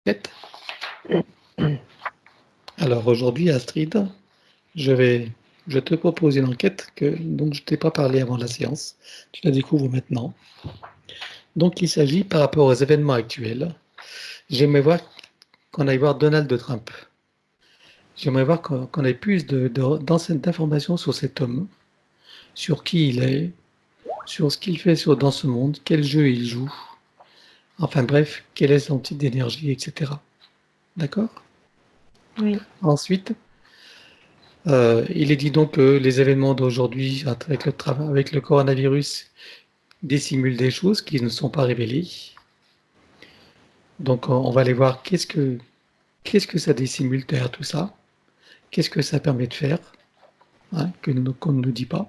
Enquête. Alors aujourd'hui, Astrid, je vais, je te propose une enquête dont je t'ai pas parlé avant la séance. Tu la découvres maintenant. Donc il s'agit par rapport aux événements actuels. J'aimerais voir qu'on aille voir Donald Trump. J'aimerais voir qu'on ait plus d'informations sur cet homme, sur qui il est, sur ce qu'il fait dans ce monde, quel jeu il joue. Enfin bref, quel est son type d'énergie, etc. D'accord? Oui. Ensuite, il est dit donc que les événements d'aujourd'hui, avec le coronavirus, dissimulent des choses qui ne sont pas révélées. Donc, on va aller voir qu'est-ce que ça dissimule derrière tout ça, qu'est-ce que ça permet de faire, hein, qu'on ne nous dit pas.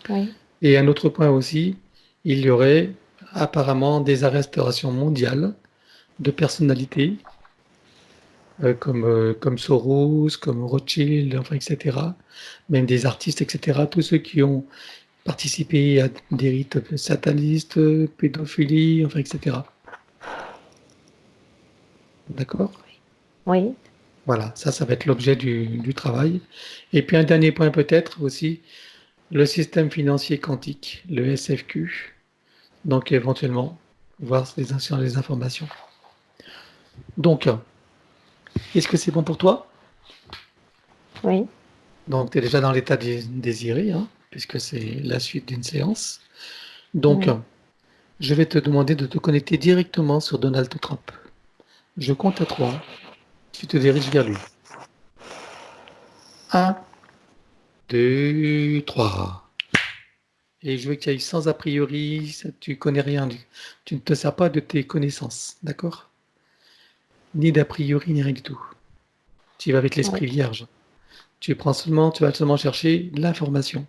Oui. Et un autre point aussi, il y aurait apparemment des arrestations mondiales de personnalités comme Soros, comme Rothschild, enfin, etc. Même des artistes, etc. Tous ceux qui ont participer à des rites satanistes, pédophilie, enfin, etc. D'accord? Oui. Voilà, ça va être l'objet du travail. Et puis un dernier point peut-être aussi, le système financier quantique, le SFQ. Donc éventuellement, voir les informations. Donc, est-ce que c'est bon pour toi? Oui. Donc, tu es déjà dans l'état désiré, hein, puisque c'est la suite d'une séance. Donc, Oui. je vais te demander de te connecter directement sur Donald Trump. Je compte à 3. Tu te diriges vers lui. Un, 2, 3. Et je veux que tu ailles sans a priori, tu connais rien, tu ne te sers pas de tes connaissances, d'accord? Ni d'a priori, ni rien du tout. Tu y vas avec Oui. l'esprit vierge. Tu vas seulement chercher l'information,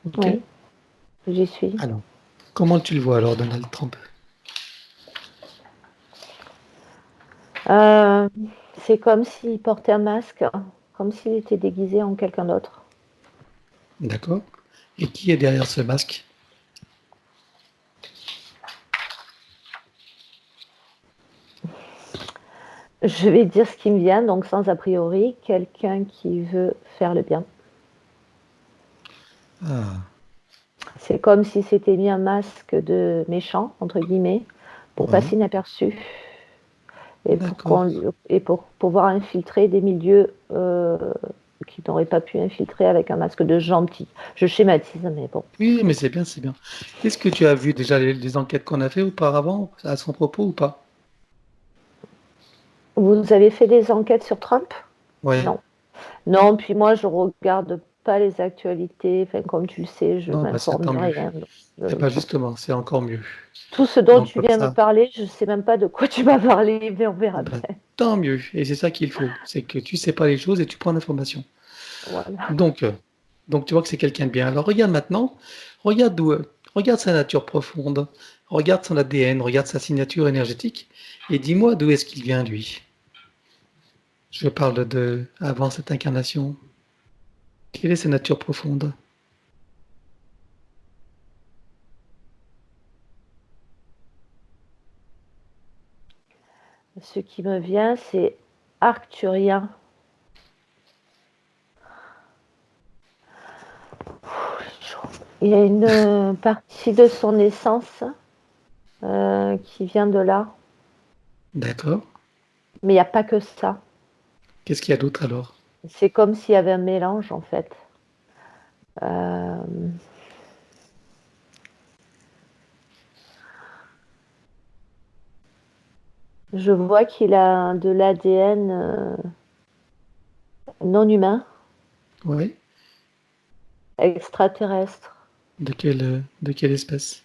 ok? Oui. J'y suis. Alors, comment tu le vois alors, Donald Trump? Euh, c'est comme s'il portait un masque, comme s'il était déguisé en quelqu'un d'autre. D'accord? Et qui est derrière ce masque? Je vais dire ce qui me vient, donc sans a priori, quelqu'un qui veut faire le bien. Ah, C'est comme si c'était mis un masque de méchant, entre guillemets, pour ouais, passer inaperçu d'accord. et pour pouvoir infiltrer des milieux qui n'auraient pas pu infiltrer avec un masque de gentil. Je schématise, mais bon. Oui, mais c'est bien, c'est bien. Est-ce que tu as vu déjà les enquêtes qu'on a fait auparavant à son propos ou pas? Vous avez fait des enquêtes sur Trump? Ouais. Non. Non, puis moi, je regarde pas les actualités. Enfin, comme tu le sais, je Non, bah c'est m'informe tant de mieux. rien. Eh ben justement, c'est encore mieux. Tout ce dont Donc tu comme viens me ça, parler, je sais même pas de quoi tu m'as parlé, mais on eh verra ben, bien. tant mieux. Et c'est ça qu'il faut. C'est que tu sais pas les choses et tu prends l'information. Voilà. Donc, euh, donc tu vois que c'est quelqu'un de bien. Alors regarde maintenant, regarde regarde sa nature profonde, regarde son ADN, regarde sa signature énergétique et dis-moi d'où est-ce qu'il vient lui. Je parle de avant cette incarnation. Quelle est sa nature profonde? Ce qui me vient, c'est arcturien. Il y a une partie de son essence qui vient de là, D'accord. mais il n'y a pas que ça. Qu'est-ce qu'il y a d'autre alors? C'est comme s'il y avait un mélange en fait. Euh, je vois qu'il a de l'ADN non humain, Oui. extraterrestre. De quelle espèce?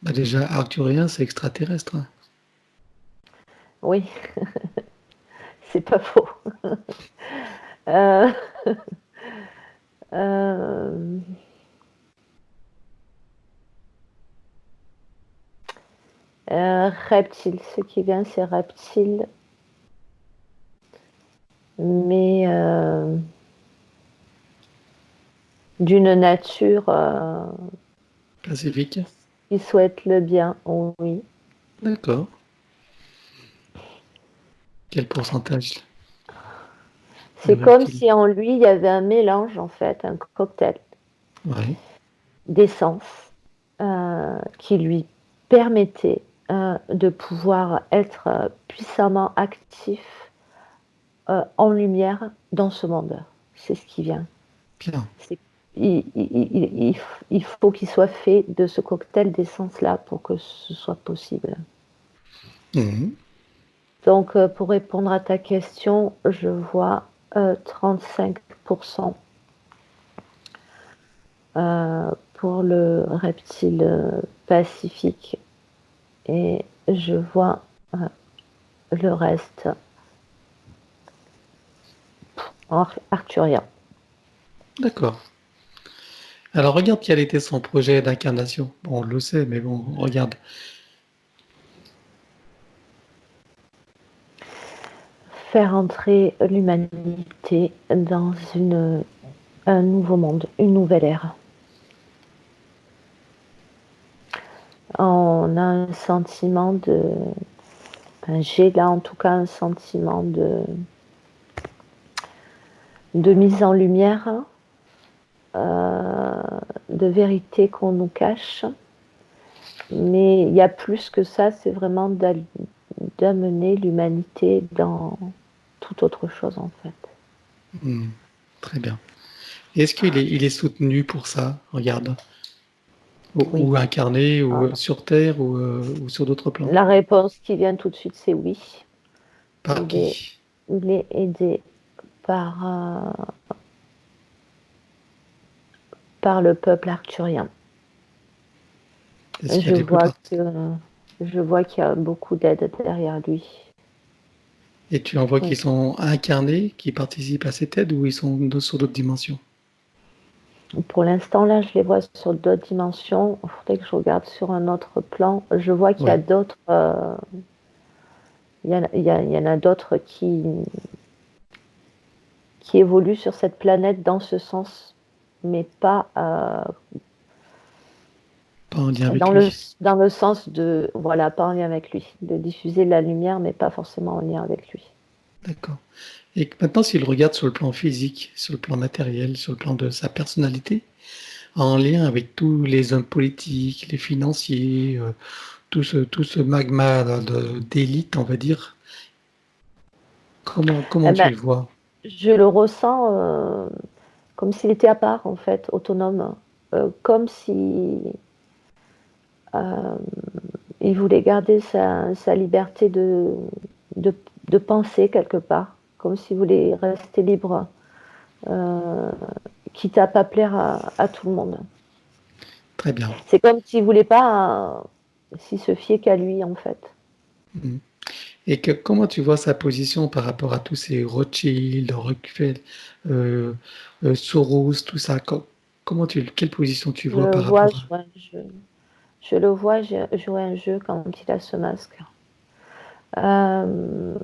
Bah déjà, arcturien, c'est extraterrestre, hein. Oui, c'est pas faux. Euh, euh, reptile, ce qui vient, c'est reptile, mais d'une nature Pacifique. qui souhaite le bien, oh oui. D'accord. Quel pourcentage C'est comme level-t-il? si en lui, il y avait un mélange, en fait, un cocktail Oui, d'essence qui lui permettait de pouvoir être puissamment actif en lumière dans ce monde. C'est ce qui vient. bien. C'est- il faut qu'il soit fait de ce cocktail d'essence-là pour que ce soit possible. Mhm. Donc, pour répondre à ta question, je vois 35% pour le reptile pacifique et je vois le reste en arthurien. D'accord. Alors regarde quel était son projet d'incarnation. Bon, on le sait, mais bon, regarde. Faire entrer l'humanité dans un nouveau monde, une nouvelle ère. On a un sentiment de... Enfin, j'ai là en tout cas un sentiment de mise en lumière, euh, de vérité qu'on nous cache. Mais il y a plus que ça, c'est vraiment d'amener l'humanité dans toute autre chose en fait. Hmm, très bien. Est-ce qu'il est soutenu pour ça? Regarde. Oui. Ou incarné, ou Voilà. sur Terre, ou sur d'autres plans? La réponse qui vient tout de suite, c'est oui. Par Il est, qui? il est aidé par, par le peuple arthurien. Est-ce qu'il y a des peuples? Je vois qu'il y a beaucoup d'aide derrière lui. Et tu en vois Oui. qu'ils sont incarnés, qui participent à cette aide, ou ils sont sur d'autres dimensions? Pour l'instant, là, je les vois sur d'autres dimensions. Il faudrait que je regarde sur un autre plan. Je vois qu'il y a Oui. d'autres. Il y en a d'autres qui évoluent sur cette planète dans ce sens, mais pas Pas en lien avec lui. dans le sens de, voilà, pas en lien avec lui, de diffuser la lumière, mais pas forcément en lien avec lui. D'accord. Et maintenant, s'il regarde sur le plan physique, sur le plan matériel, sur le plan de sa personnalité, en lien avec tous les hommes politiques, les financiers, tout ce magma d'élite, on va dire, comment Eh tu ben, le vois? je le ressens comme s'il était à part, en fait, autonome, comme si euh, il voulait garder sa liberté de, de penser quelque part, comme s'il voulait rester libre, euh, quitte à pas plaire à tout le monde. Très bien. C'est comme s'il voulait pas s'il se fiait qu'à lui, en fait. Mhm. Et comment tu vois sa position par rapport à tous ces Rothschild, Rockefeller, euh, Soros, tout ça? Quelle position tu Je vois le par vois rapport à... jouer un jeu. Je le vois jouer un jeu quand il a ce masque. Euh,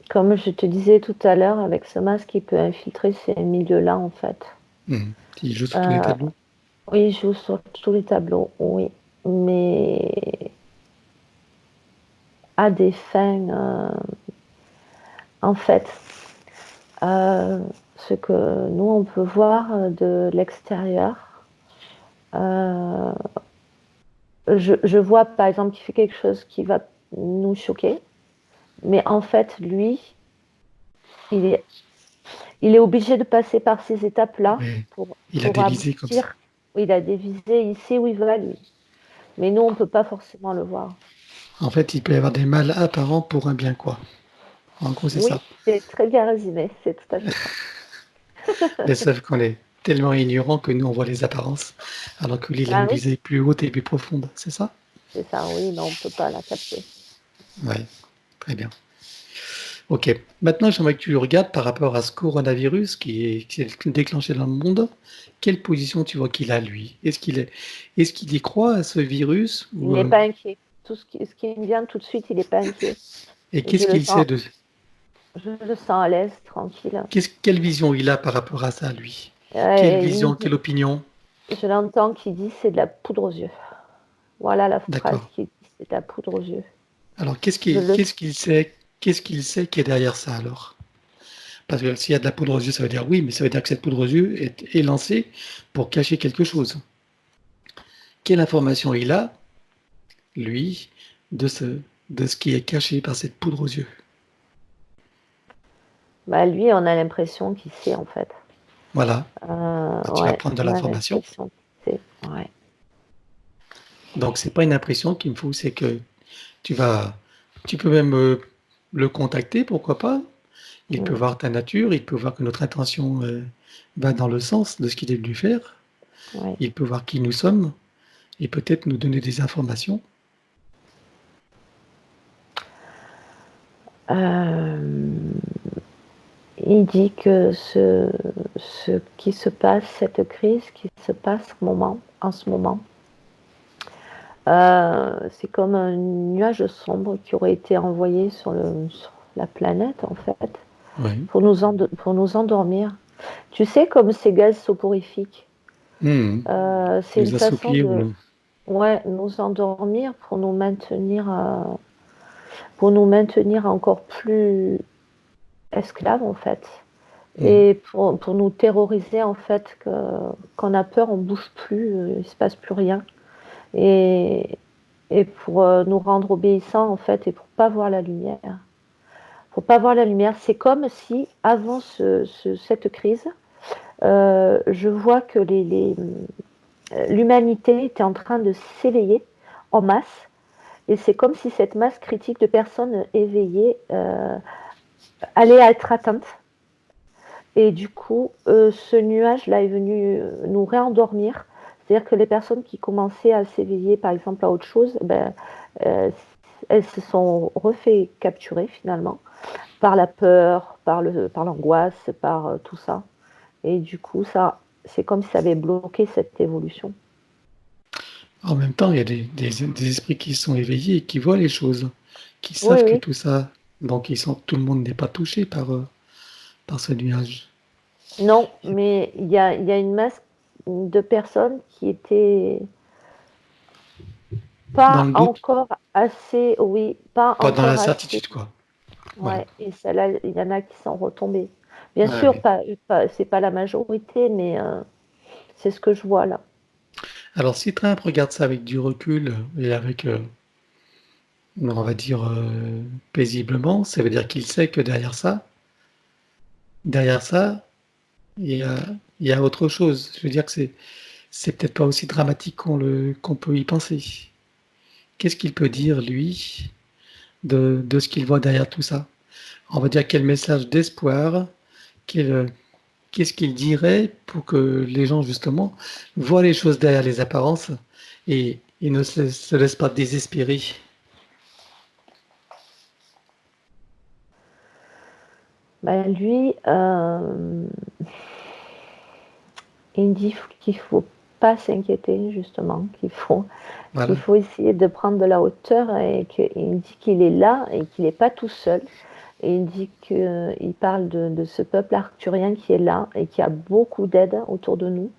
Comme je te disais tout à l'heure, avec ce masque, il peut infiltrer ces milieux-là, en fait. Mhm. Il joue sur tous les Euh, tableaux? oui, il joue sur tous les tableaux, oui. Mais à des fins, en fait, euh, ce que nous, on peut voir de l'extérieur, euh, je vois, par exemple, qu'il fait quelque chose qui va nous choquer. Mais en fait, lui, il est, il est obligé de passer par ces étapes-là Oui. Il a pour des visées comme ça. aboutir. Il a des visées, il sait où il va, lui. Mais nous, on ne peut pas forcément le voir. En fait, il peut y avoir des mal apparents pour un bien, quoi. En gros, c'est Oui, ça. c'est très bien résumé, c'est tout à fait ça. Mais sauf qu'on est tellement ignorant que nous, on voit les apparences, alors que lui, il a Ah une oui, visée plus haute et plus profonde, c'est ça? c'est ça, oui, mais on ne peut pas la capter. Oui, très bien. Ok, maintenant j'aimerais que tu regardes par rapport à ce coronavirus qui est déclenché dans le monde. Quelle position tu vois qu'il a, lui? Est-ce qu'il y croit à ce virus Il ou, n'est pas inquiet. Ce qui me vient tout de suite, il n'est pas inquiet. et Je qu'est-ce le qu'il sait sens, de je le sens à l'aise, tranquille. quelle vision il a par rapport à ça, lui? Quelle Il me vision, dit, quelle opinion? je l'entends qui dit c'est de la poudre aux yeux. Voilà la phrase D'accord. qui dit c'est de la poudre aux yeux. Alors qu'est-ce Je qu'il le, qu'est-ce qu'il sait? qu'est-ce qu'il sait qui est derrière ça alors? Parce que s'il y a de la poudre aux yeux, ça veut dire oui, mais ça veut dire que cette poudre aux yeux est lancée pour cacher quelque chose. Quelle information il a, lui, de ce qui est caché par cette poudre aux yeux? Bah, lui, on a l'impression qu'il sait, en fait. Voilà, tu vas Ouais, prendre de on a l'information. l'impression qu'il sait, ouais. Donc c'est pas une impression qu'il me faut, c'est que tu peux même le contacter, pourquoi pas. Il peut Mm. voir ta nature, il peut voir que notre intention va dans le sens de ce qu'il est venu faire. Ouais. Il peut voir qui nous sommes et peut-être nous donner des informations. Il dit que ce qui se passe, cette crise qui se passe en ce moment, c'est comme un nuage sombre qui aurait été envoyé sur la planète, en fait, Oui. pour nous endormir. Tu sais, comme ces gaz soporifiques, Mmh. c'est une Les façon assouplir ou de, non. ouais, nous endormir pour nous maintenir encore plus esclaves, en fait. Mmh. Et pour nous terroriser, en fait, qu'on a peur, on bouge plus, il se passe plus rien. Et, et pour nous rendre obéissants, en fait, et pour pas voir la lumière. Pour pas voir la lumière, c'est comme si, avant cette crise, je vois que l'humanité était en train de s'éveiller en masse. Et c'est comme si cette masse critique de personnes éveillées allait être atteinte. Et du coup, ce nuage-là est venu nous réendormir. C'est-à-dire que les personnes qui commençaient à s'éveiller, par exemple, à autre chose, euh, elles se sont refait capturer finalement par la peur, par l'angoisse, par tout ça. Et du coup, ça, c'est comme si ça avait bloqué cette évolution. En même temps, il y a des esprits qui sont éveillés et qui voient les choses, qui Oui, savent que oui. tout ça, donc tout le monde n'est pas touché par ce nuage. Non, mais il y a une masse de personnes qui étaient Dans pas le doute, encore assez, oui, pas pas dans la encore assez. certitude, quoi. Voilà. Ouais, et celles-là, il y en a qui sont retombées. Bien Ah sûr, oui. c'est pas la majorité, mais c'est ce que je vois là. Alors, si Trump regarde ça avec du recul et avec, on va dire, paisiblement, ça veut dire qu'il sait que derrière ça, il y a, il y a autre chose. Je veux dire que c'est peut-être pas aussi dramatique qu'on peut y penser. Qu'est-ce qu'il peut dire, lui, de ce qu'il voit derrière tout ça? On va dire quel message d'espoir, quel, qu'est-ce qu'il dirait pour que les gens, justement, voient les choses derrière les apparences et ne se laissent pas désespérer. Ben, lui, il dit qu'il faut pas s'inquiéter, justement, qu'il Voilà. faut essayer de prendre de la hauteur et qu'il dit qu'il est là et qu'il n'est pas tout seul. Et il dit qu'il parle de ce peuple arcturien qui est là et qui a beaucoup d'aide autour de nous.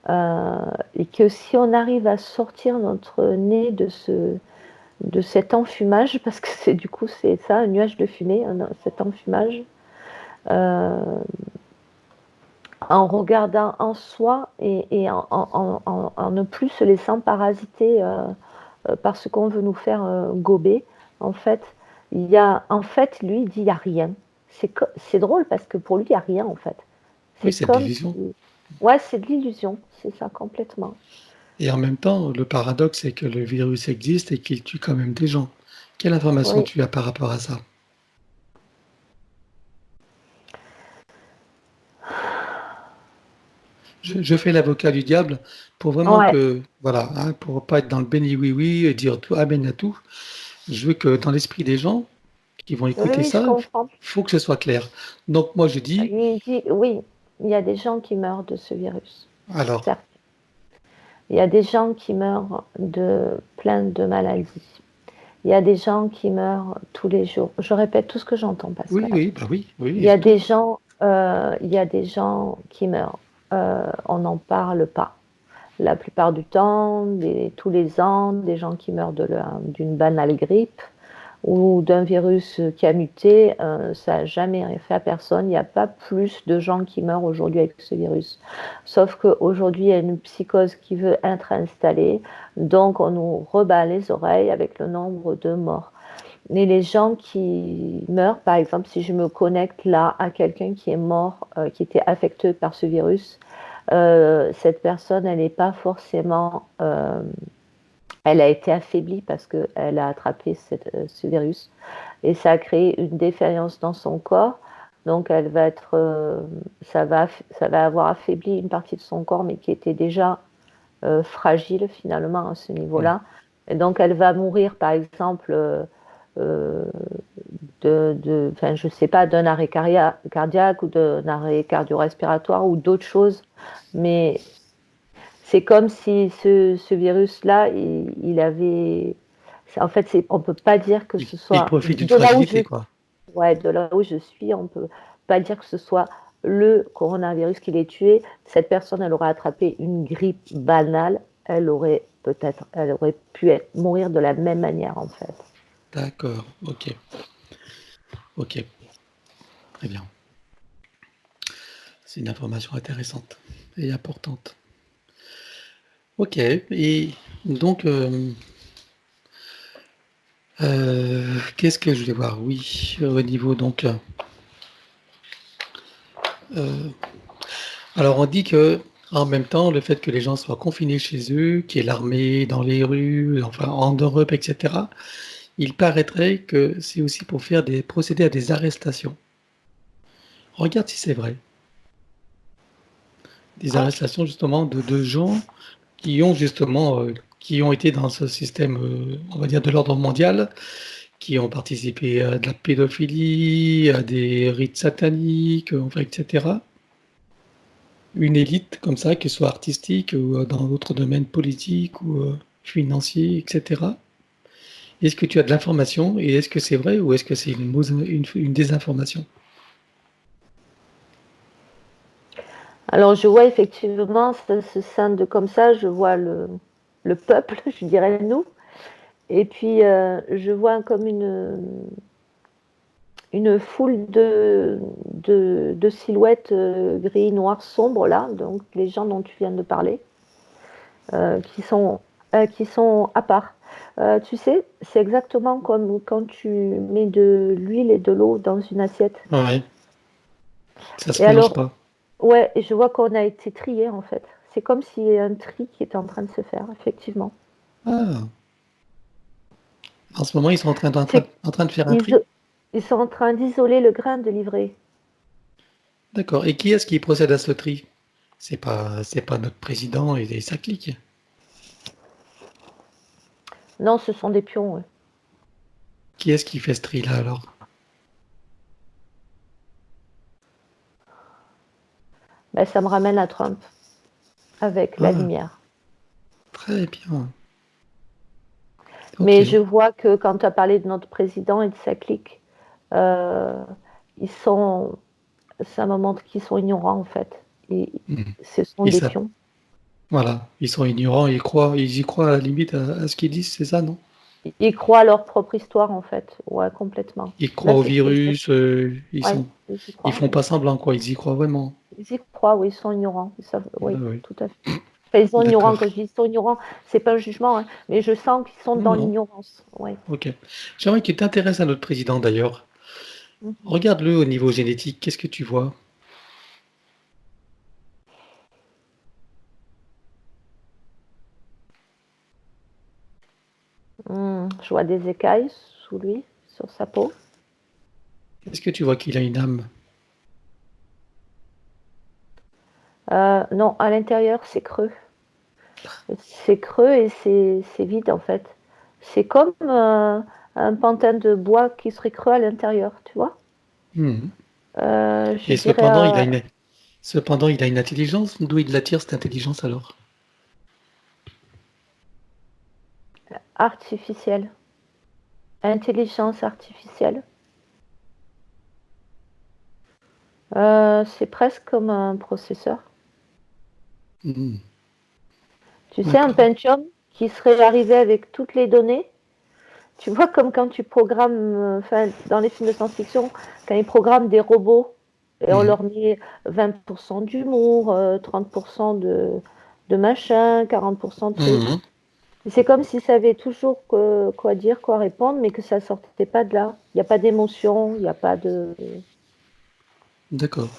Et que si on arrive à sortir notre nez de cet enfumage, parce que du coup c'est ça, un nuage de fumée, cet enfumage, euh, en regardant en soi et en ne plus se laissant parasiter par ce qu'on veut nous faire gober, en fait, lui, il dit, il n'y a rien. C'est drôle parce que pour lui, il n'y a rien, en fait. Oui, C'est c'est de comme l'illusion. si... Ouais, c'est de l'illusion, c'est ça, complètement. Et en même temps, le paradoxe, c'est que le virus existe et qu'il tue quand même des gens. Quelle information Oui, tu as par rapport à ça? Je fais l'avocat du diable pour vraiment ouais, que, voilà, hein, pour pas être dans le béni oui-oui et dire tout amen à tout. Je veux que dans l'esprit des gens qui vont oui, écouter oui, je ça, comprends. faut que ce soit clair. Donc moi je dis, Lui, il dit, oui, il y a des gens qui meurent de ce virus, alors, certes. Il y a des gens qui meurent de plein de maladies. Il y a des gens qui meurent tous les jours. Je répète tout ce que j'entends, oui, Pascal. oui, bah oui, oui, Il y et a tout. il y a des gens qui meurent. On n'en parle pas. La plupart du temps, tous les ans, des gens qui meurent d'une banale grippe ou d'un virus qui a muté, ça n'a jamais rien fait à personne. Il n'y a pas plus de gens qui meurent aujourd'hui avec ce virus. Sauf qu'aujourd'hui, il y a une psychose qui veut être installée, donc on nous rebat les oreilles avec le nombre de morts. Et les gens qui meurent, par exemple, si je me connecte là à quelqu'un qui est mort, qui était affecté par ce virus, cette personne, elle n'est pas forcément... elle a été affaiblie parce qu'elle a attrapé ce virus. Et ça a créé une défaillance dans son corps. Donc, elle va être, ça va avoir affaibli une partie de son corps, mais qui était déjà fragile finalement à ce Mm. niveau-là. Et donc, elle va mourir, par exemple, je sais pas, d'un arrêt cardiaque ou d'un arrêt cardio-respiratoire ou d'autres choses. Mais c'est comme si ce virus-là, il avait. En fait, on ne peut pas dire que ce Il soit. profite d'une fragilité, quoi. Ouais, de là où je suis, on ne peut pas dire que ce soit le coronavirus qui l'ait tué. Cette personne, elle aurait attrapé une grippe banale. Elle aurait pu mourir de la même manière, en fait. D'accord, ok, ok, très bien. C'est une information intéressante et importante. Ok, et donc, qu'est-ce que je vais voir? Oui, au niveau donc, alors on dit que en même temps, le fait que les gens soient confinés chez eux, qu'il y ait l'armée dans les rues, enfin en Europe, etc., il paraîtrait que c'est aussi pour procéder à des arrestations. Regarde si c'est vrai. Des Ah, arrestations justement de gens qui ont justement, qui ont été dans ce système, on va dire de l'ordre mondial, qui ont participé à de la pédophilie, à des rites sataniques, enfin, etc. Une élite comme ça, qu'elle soit artistique ou dans d'autres domaines politiques ou financiers, etc. Est-ce que tu as de l'information et est-ce que c'est vrai ou est-ce que c'est une désinformation? alors, je vois effectivement, ça se scinde comme ça, je vois le peuple, je dirais nous, et puis je vois comme une foule de silhouettes gris, noir, sombres, là, donc les gens dont tu viens de parler, qui sont à part. Tu sais, c'est exactement comme quand tu mets de l'huile et de l'eau dans une assiette. Ouais, ça se Et mélange alors, pas. ouais, je vois qu'on a été trié en fait. C'est comme s'il y a un tri qui était en train de se faire, effectivement. Ah, en ce moment, ils sont C'est, en train de faire un ils, tri. ils sont en train d'isoler le grain de livret. D'accord. Et qui est-ce qui procède à ce tri? C'est pas notre président et sa clique. Non, ce sont des pions. Ouais. Qui est-ce qui fait ce tri-là alors? Ben, ça me ramène à Trump avec la Ah, lumière. très bien. Mais Ok. je vois que quand tu as parlé de notre président et de sa clique, euh, ils sont, ça me montre qu'ils sont ignorants en fait. Et Mhm. ce sont Et des ça, pions. voilà. Ils sont ignorants, ils y croient à la limite à ce qu'ils disent, c'est ça, non? Ils croient à leur propre histoire en fait. Ouais, complètement. Ils Là, croient au c'est ce que je. virus, Ouais, ils y ils croient. font pas semblant, quoi. Ils y croient vraiment. Ils y croient, oui, ils sont ignorants. Ils savent, Ah oui, oui. tout à fait. Enfin, ils sont ignorants. D'accord. Quand je dis ils sont ignorants, c'est pas un jugement, hein, mais je sens qu'ils sont Non, dans non. l'ignorance. Ouais. Ok. J'aimerais que tu t'intéresses à notre président d'ailleurs. Mhm. Regarde-le au niveau génétique. Qu'est-ce que tu vois? Je vois des écailles sous lui, sur sa peau. Est-ce que tu vois qu'il a une âme? Non, à l'intérieur, c'est creux. C'est creux et c'est vide en fait. C'est comme un pantin de bois qui serait creux à l'intérieur, tu vois. Mhm. Je Et dirais cependant, il a une intelligence. D'où il la tire cette intelligence alors? artificielle, intelligence artificielle. C'est presque comme un processeur. Tu sais, un D'accord. Pentium qui serait arrivé avec toutes les données, Tu vois, comme quand tu programmes, enfin, dans les films de science-fiction, quand ils programment des robots et on Mhm. leur met 20% d'humour, 30% de machin, 40% de trucs. Mhm. C'est comme si ça avait toujours quoi dire, quoi répondre, mais que ça sortait pas de là. Il n'y a pas d'émotion, il n'y a pas de. D'accord.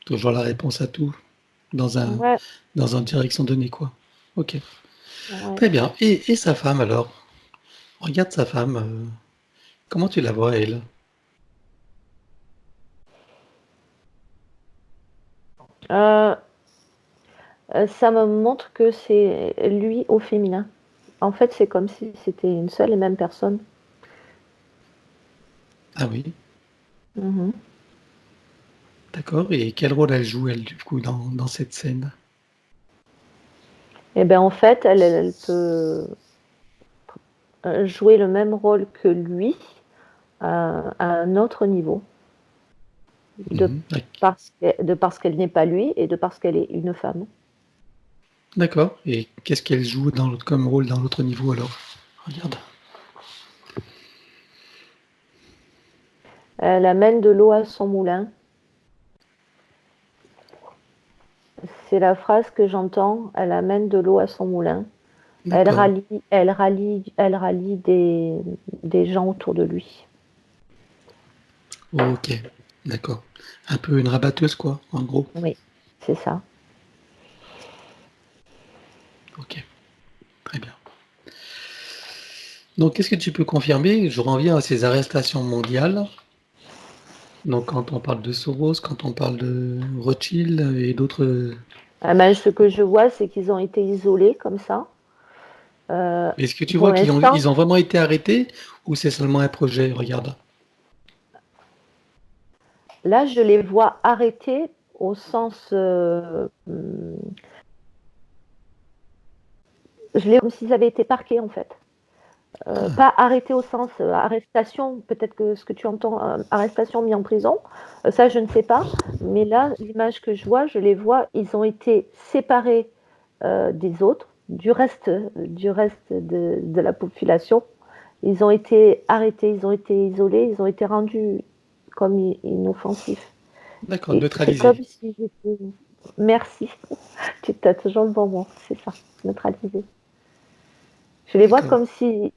Toujours la réponse à tout dans un Ouais, dans une direction donnée, quoi. Ok. ouais. Très bien. Et sa femme alors? Regarde sa femme. Comment tu la vois, elle? Euh, Ça me montre que c'est lui au féminin. En fait, c'est comme si c'était une seule et même personne. Ah oui, Mhm. d'accord. Et quel rôle elle joue, elle, du coup, dans cette scène? Et bien, en fait, elle peut jouer le même rôle que lui à un autre niveau, de Mhm. de parce qu'elle n'est pas lui et de parce qu'elle est une femme. D'accord. Et qu'est-ce qu'elle joue comme rôle dans l'autre niveau alors? Regarde. Elle amène de l'eau à son moulin. C'est la phrase que j'entends. Elle amène de l'eau à son moulin. D'accord. Elle rallie des gens autour de lui. Ok. D'accord. Un peu une rabatteuse, quoi, en gros. Oui, c'est ça. Ok. Très bien. Donc, qu'est-ce que tu peux confirmer? Je reviens à ces arrestations mondiales. Donc, quand on parle de Soros, quand on parle de Rothschild et d'autres. Ah ben, ce que je vois, c'est qu'ils ont été isolés comme ça. Est-ce que tu Pour vois qu'ils ont, l'instant, ils ont vraiment été arrêtés ou c'est seulement un projet? Regarde. là, je les vois arrêtés au sens. Je les comme s'ils avaient été parqués, en fait. Pas arrêtés au sens arrestation, peut-être que ce que tu entends, arrestation mis en prison, ça, je ne sais pas. Mais là, l'image que je vois, je les vois, ils ont été séparés des autres, du reste de la population. Ils ont été arrêtés, ils ont été isolés, ils ont été rendus comme inoffensifs. D'accord, Et c'est comme neutralisés. si j'étais. Merci, tu as toujours le bon mot, c'est ça, neutralisé. Je les vois D'accord. comme s'ils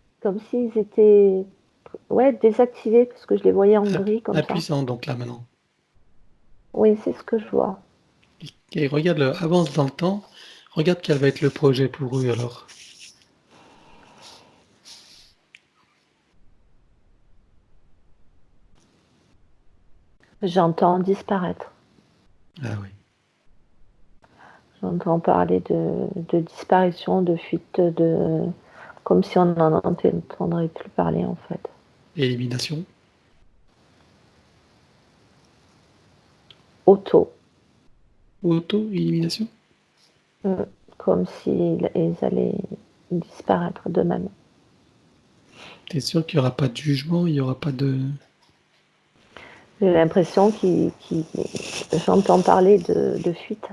étaient ouais, désactivés, parce que je les voyais en gris comme ça. Impuissant, donc là maintenant. Oui, c'est ce que je vois. Et regarde, avance dans le temps. Regarde quel va être le projet pour eux alors. J'entends disparaître. Ah oui. J'entends parler de disparition, de fuite, comme si on n'en entendrait plus parler en fait. Élimination. Auto, Auto-élimination. euh, comme s'ils allaient disparaître d'eux-mêmes. T'es sûr qu'il n'y aura pas de jugement, il n'y aura pas de. J'ai l'impression j'entends parler de fuite.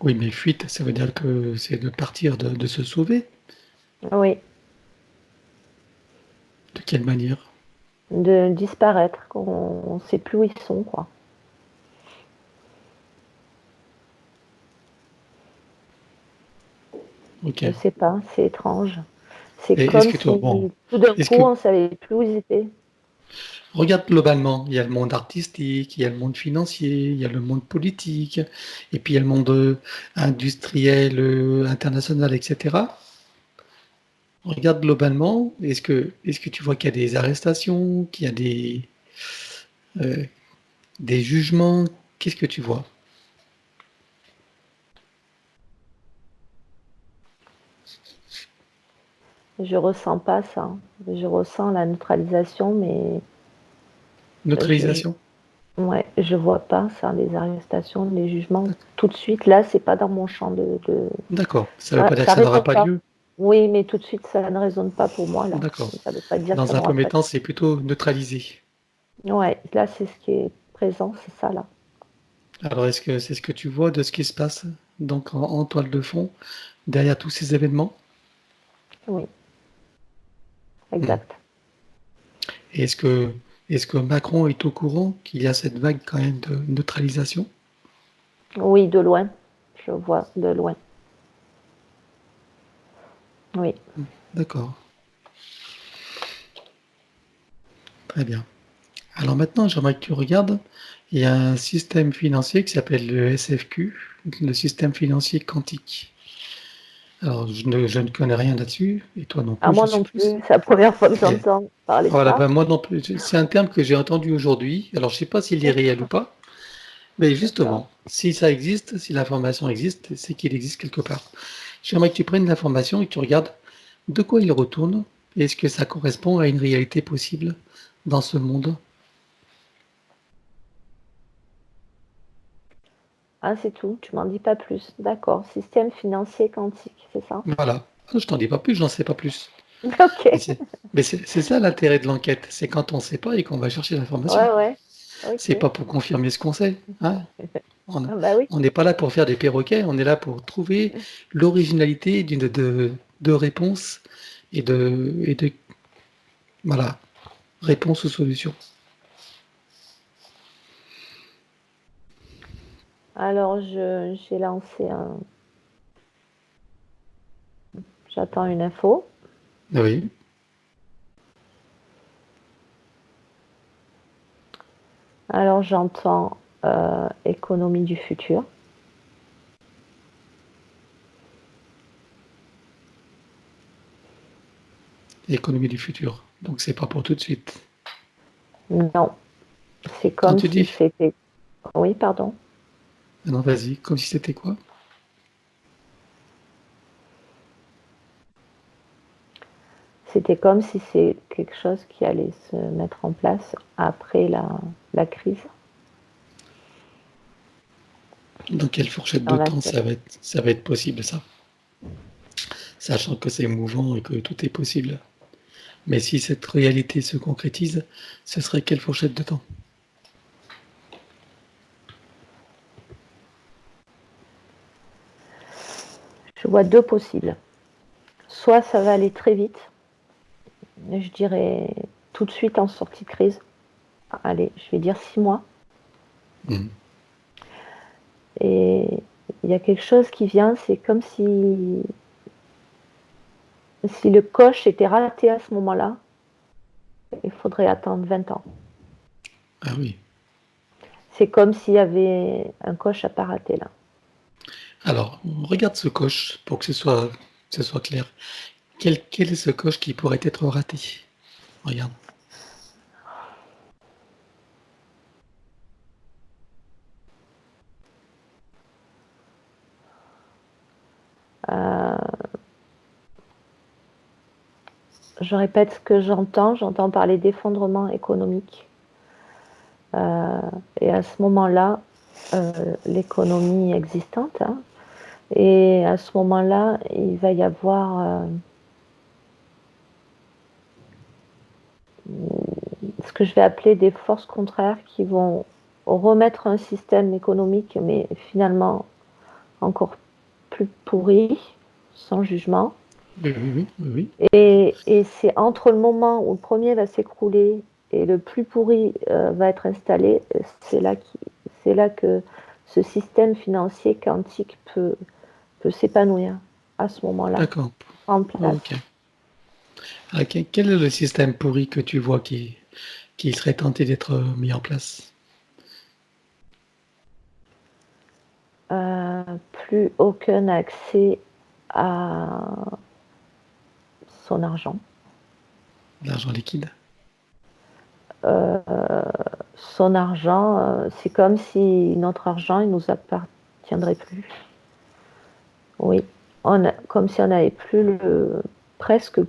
Oui, mais fuite, ça veut dire que c'est de partir, de se sauver. Oui, De quelle manière? de disparaître, qu'on ne sait plus où ils sont, quoi. Ok. Je sais pas, c'est étrange. C'est Et est-ce comme que toi, bon, si tout d'un est-ce coup que on savait plus où ils étaient. regarde globalement, il y a le monde artistique, il y a le monde financier, il y a le monde politique, et puis il y a le monde industriel, international, etc. Regarde globalement, est-ce que tu vois qu'il y a des arrestations, qu'il y a euh, des jugements? Qu'est-ce que tu vois? Je ressens pas ça. Je ressens la neutralisation, mais je, Neutralisation? ouais, je vois pas ça, les arrestations, les jugements. D'ac- Tout de suite, là, c'est pas dans mon champ D'accord. Ça ne veut pas dire que ça ça n'aura résonne pas pas. lieu. Oui, mais tout de suite, ça ne résonne pas pour moi, là. D'accord. Ça veut pas dire que ça Dans un n'aura premier pas temps, c'est plutôt neutralisé. lieu. Ouais, là, c'est ce qui est présent, c'est ça, là. Alors, est-ce que c'est ce que tu vois de ce qui se passe donc en toile de fond derrière tous ces événements? Oui, Hmm. exact. Et est-ce que Macron est au courant qu'il y a cette vague quand même de neutralisation? Oui, de loin. Je vois de loin. Oui. D'accord, très bien. Alors maintenant, j'aimerais que tu regardes, il y a un système financier qui s'appelle le SFQ, le système financier quantique. Alors, je ne connais rien là-dessus, et toi non À plus, je moi non suppose. plus, c'est la première fois que Et j'entends parler de voilà, ça. ben moi non plus. C'est un terme que j'ai entendu aujourd'hui. Alors, je ne sais pas s'il est réel ou pas, mais D'accord. justement, si ça existe, si l'information existe, c'est qu'il existe quelque part. J'aimerais que tu prennes l'information et que tu regardes de quoi il retourne, et est-ce que ça correspond à une réalité possible dans ce monde. Ah, c'est tout, tu m'en dis pas plus. D'accord. Système financier quantique, c'est ça? Voilà. Je t'en dis pas plus, j'en sais pas plus. Mais Ok. c'est ça l'intérêt de l'enquête, c'est quand on ne sait pas et qu'on va chercher l'information. Ouais, ouais. C'est Ok. pas pour confirmer ce qu'on sait, hein. On Ah bah oui. on n'est pas là pour faire des perroquets, on est là pour trouver l'originalité de réponses et de voilà, réponses ou solutions. Alors, j'ai lancé un. J'attends une info. Oui, Alors, j'entends économie du futur. l'économie du futur. Donc c'est pas pour tout de suite. Non, c'est Quand comme tu si dis, c'était. Oui, pardon. ah non, vas-y, comme si c'était quoi? C'était comme si c'est quelque chose qui allait se mettre en place après la crise Dans quelle fourchette dans de la temps ça va être possible ça? Sachant que c'est mouvant et que tout est possible. Mais si cette réalité se concrétise, ce serait quelle fourchette de temps? Je vois deux possibles. Soit ça va aller très vite, je dirais tout de suite en sortie de crise. Allez, je vais dire 6 mois. Mhm. Et il y a quelque chose qui vient, c'est comme si le coche était raté à ce moment-là, il faudrait attendre 20 ans. Ah oui. C'est comme s'il y avait un coche à pas rater là. Alors, on regarde ce coche pour que ce soit clair. Quel est ce coche qui pourrait être raté? Regarde. Euh, je répète ce que j'entends parler d'effondrement économique. Euh, et à ce moment-là, l'économie existante, hein, et à ce moment-là, il va y avoir ce que je vais appeler des forces contraires qui vont remettre un système économique, mais finalement encore plus pourri, sans jugement. Oui, oui, oui, oui, oui. Et c'est entre le moment où le premier va s'écrouler et le plus pourri va être installé, c'est là que ce système financier quantique peut s'épanouir à ce moment-là, D'accord. en place. Ok. Ah, quel est le système pourri que tu vois qui serait tenté d'être mis en place? Plus aucun accès à son argent. L'argent liquide. Euh, Son argent, c'est comme si notre argent, il nous appartiendrait plus. Oui, comme si on n'avait plus presque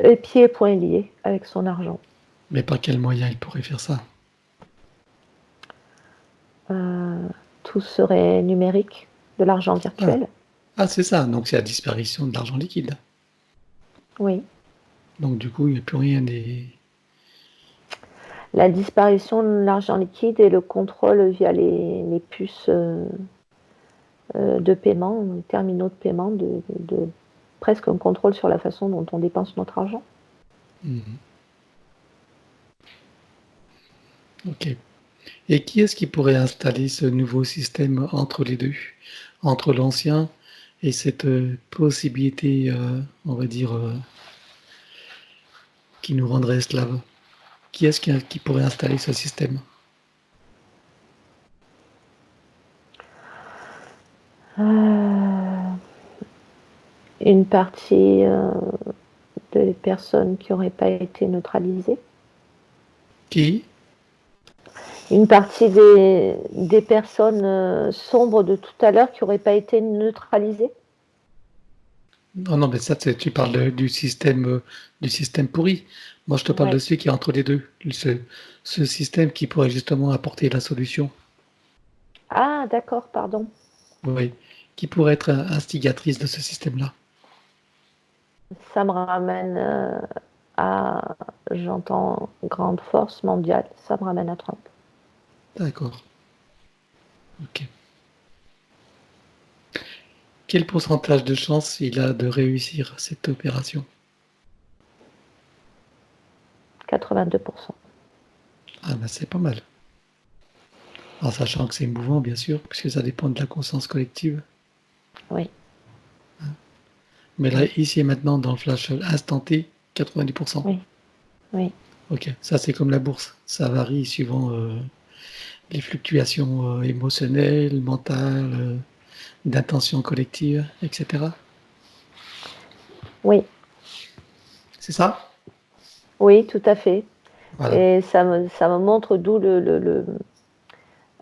les pieds et poings liés avec son argent. Mais par quel moyen il pourrait faire ça? Euh, Tout serait numérique, de l'argent Ah, virtuel. ah, c'est ça. Donc c'est la disparition de l'argent liquide. Oui. Donc du coup, il n'y a plus rien des. La disparition de l'argent liquide et le contrôle via les puces de paiement, terminaux de paiement, de presque un contrôle sur la façon dont on dépense notre argent. Mhm. Ok. Et qui est-ce qui pourrait installer ce nouveau système entre les deux, entre l'ancien et cette possibilité, on va dire, qui nous rendrait esclaves? Qui est-ce qui pourrait installer ce système? Euh, une partie des personnes qui n'auraient pas été neutralisées. Qui? Une partie des personnes sombres de tout à l'heure qui n'auraient pas été neutralisées. Non, non, mais ça, tu parles du système pourri. Moi, je te parle de Ouais. celui qui est entre les deux. Ce système qui pourrait justement apporter la solution. Ah, d'accord, pardon. Oui. Qui pourrait être instigatrice de ce système-là. Ça me ramène à, j'entends, grande force mondiale. Ça me ramène à Trump. D'accord. Ok. Quel pourcentage de chance il a de réussir cette opération? 82%. Ah ben c'est pas mal. En sachant que c'est mouvant, bien sûr, puisque ça dépend de la conscience collective. Oui, Mais là, oui, ici et maintenant, dans le flash instant T, 90%. oui, oui. Ok, ça c'est comme la bourse. Ça varie suivant les fluctuations émotionnelles, mentales, d'intention collective, etc. Oui, C'est ça? oui, tout à fait. Voilà. Et ça me montre d'où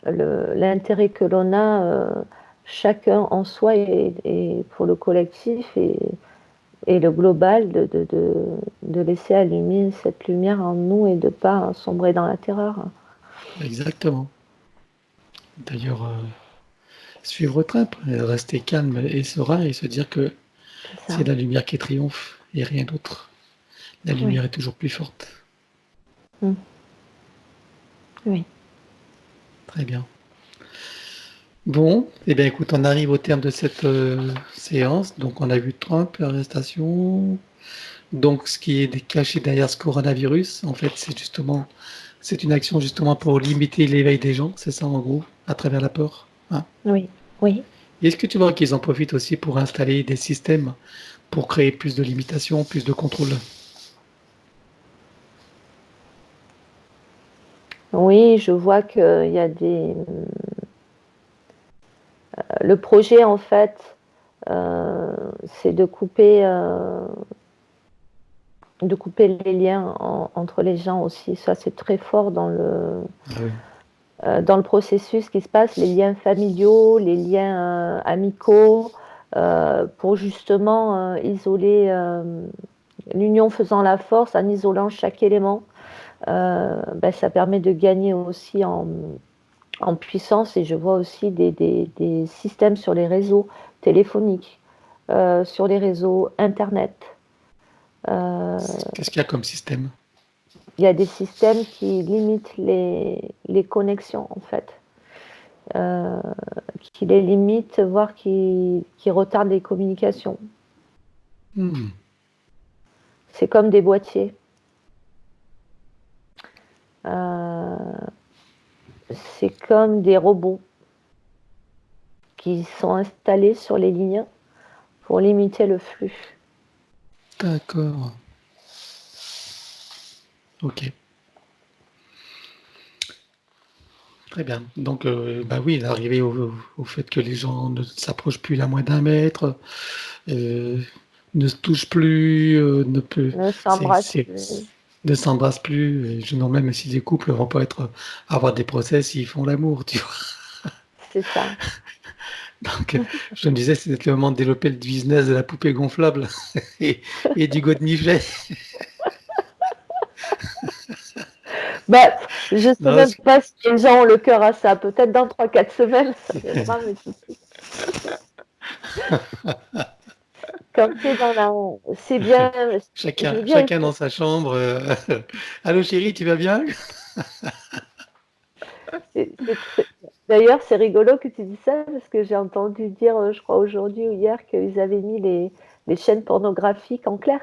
l'intérêt que l'on a chacun en soi et pour le collectif et le global de laisser allumer cette lumière en nous et de ne pas sombrer dans la terreur. Exactement. D'ailleurs, suivre Trump, rester calme et serein et se dire que C'est c'est ça. la lumière qui triomphe et rien d'autre. La Oui. lumière est toujours plus forte. Mm. Oui. Très bien. Bon, eh bien écoute, on arrive au terme de cette séance. Donc on a vu Trump, l'arrestation. Donc ce qui est caché derrière ce coronavirus, en fait, c'est une action justement pour limiter l'éveil des gens, c'est ça en gros, à travers la peur. Hein. Oui. Oui. Et est-ce que tu vois qu'ils en profitent aussi pour installer des systèmes pour créer plus de limitations, plus de contrôle? Oui, je vois qu'il y a le projet, en fait, c'est de couper les liens entre les gens aussi. Ça, c'est très fort Ah oui, dans le processus qui se passe, les liens familiaux, les liens amicaux, pour justement isoler, l'union faisant la force, en isolant chaque élément. Ben, ça permet de gagner aussi en puissance et je vois aussi des systèmes sur les réseaux téléphoniques, sur les réseaux Internet. Euh, qu'est-ce qu'il y a comme système? Il y a des systèmes qui limitent les connexions en fait, euh, qui les limitent, voire qui retardent les communications. Hmm, C'est comme des boîtiers. Euh, c'est comme des robots qui sont installés sur les lignes pour limiter le flux. d'accord, ok, très bien. Donc, bah oui, d'arriver au fait que les gens ne s'approchent plus à moins d'un mètre, euh, ne se touchent plus, Ne c'est, s'embrasse c'est- plus. ne s'embrassent plus. Et je non même si les couples vont pas avoir des procès s'ils font l'amour, tu vois. C'est ça. Donc, je me disais, c'était le moment de développer le business de la poupée gonflable et, et du godemifet. Bah, je sais Non, même pas si les gens ont le cœur à ça. Peut-être dans 3 4 semaines, ça viendra, mais comme c'est dans la... C'est bien, je veux dire, chacun dans sa chambre. Allô chérie, tu vas bien? c'est très... D'ailleurs, c'est rigolo que tu dis ça parce que j'ai entendu dire, je crois aujourd'hui ou hier, qu'ils avaient mis les chaînes pornographiques en clair.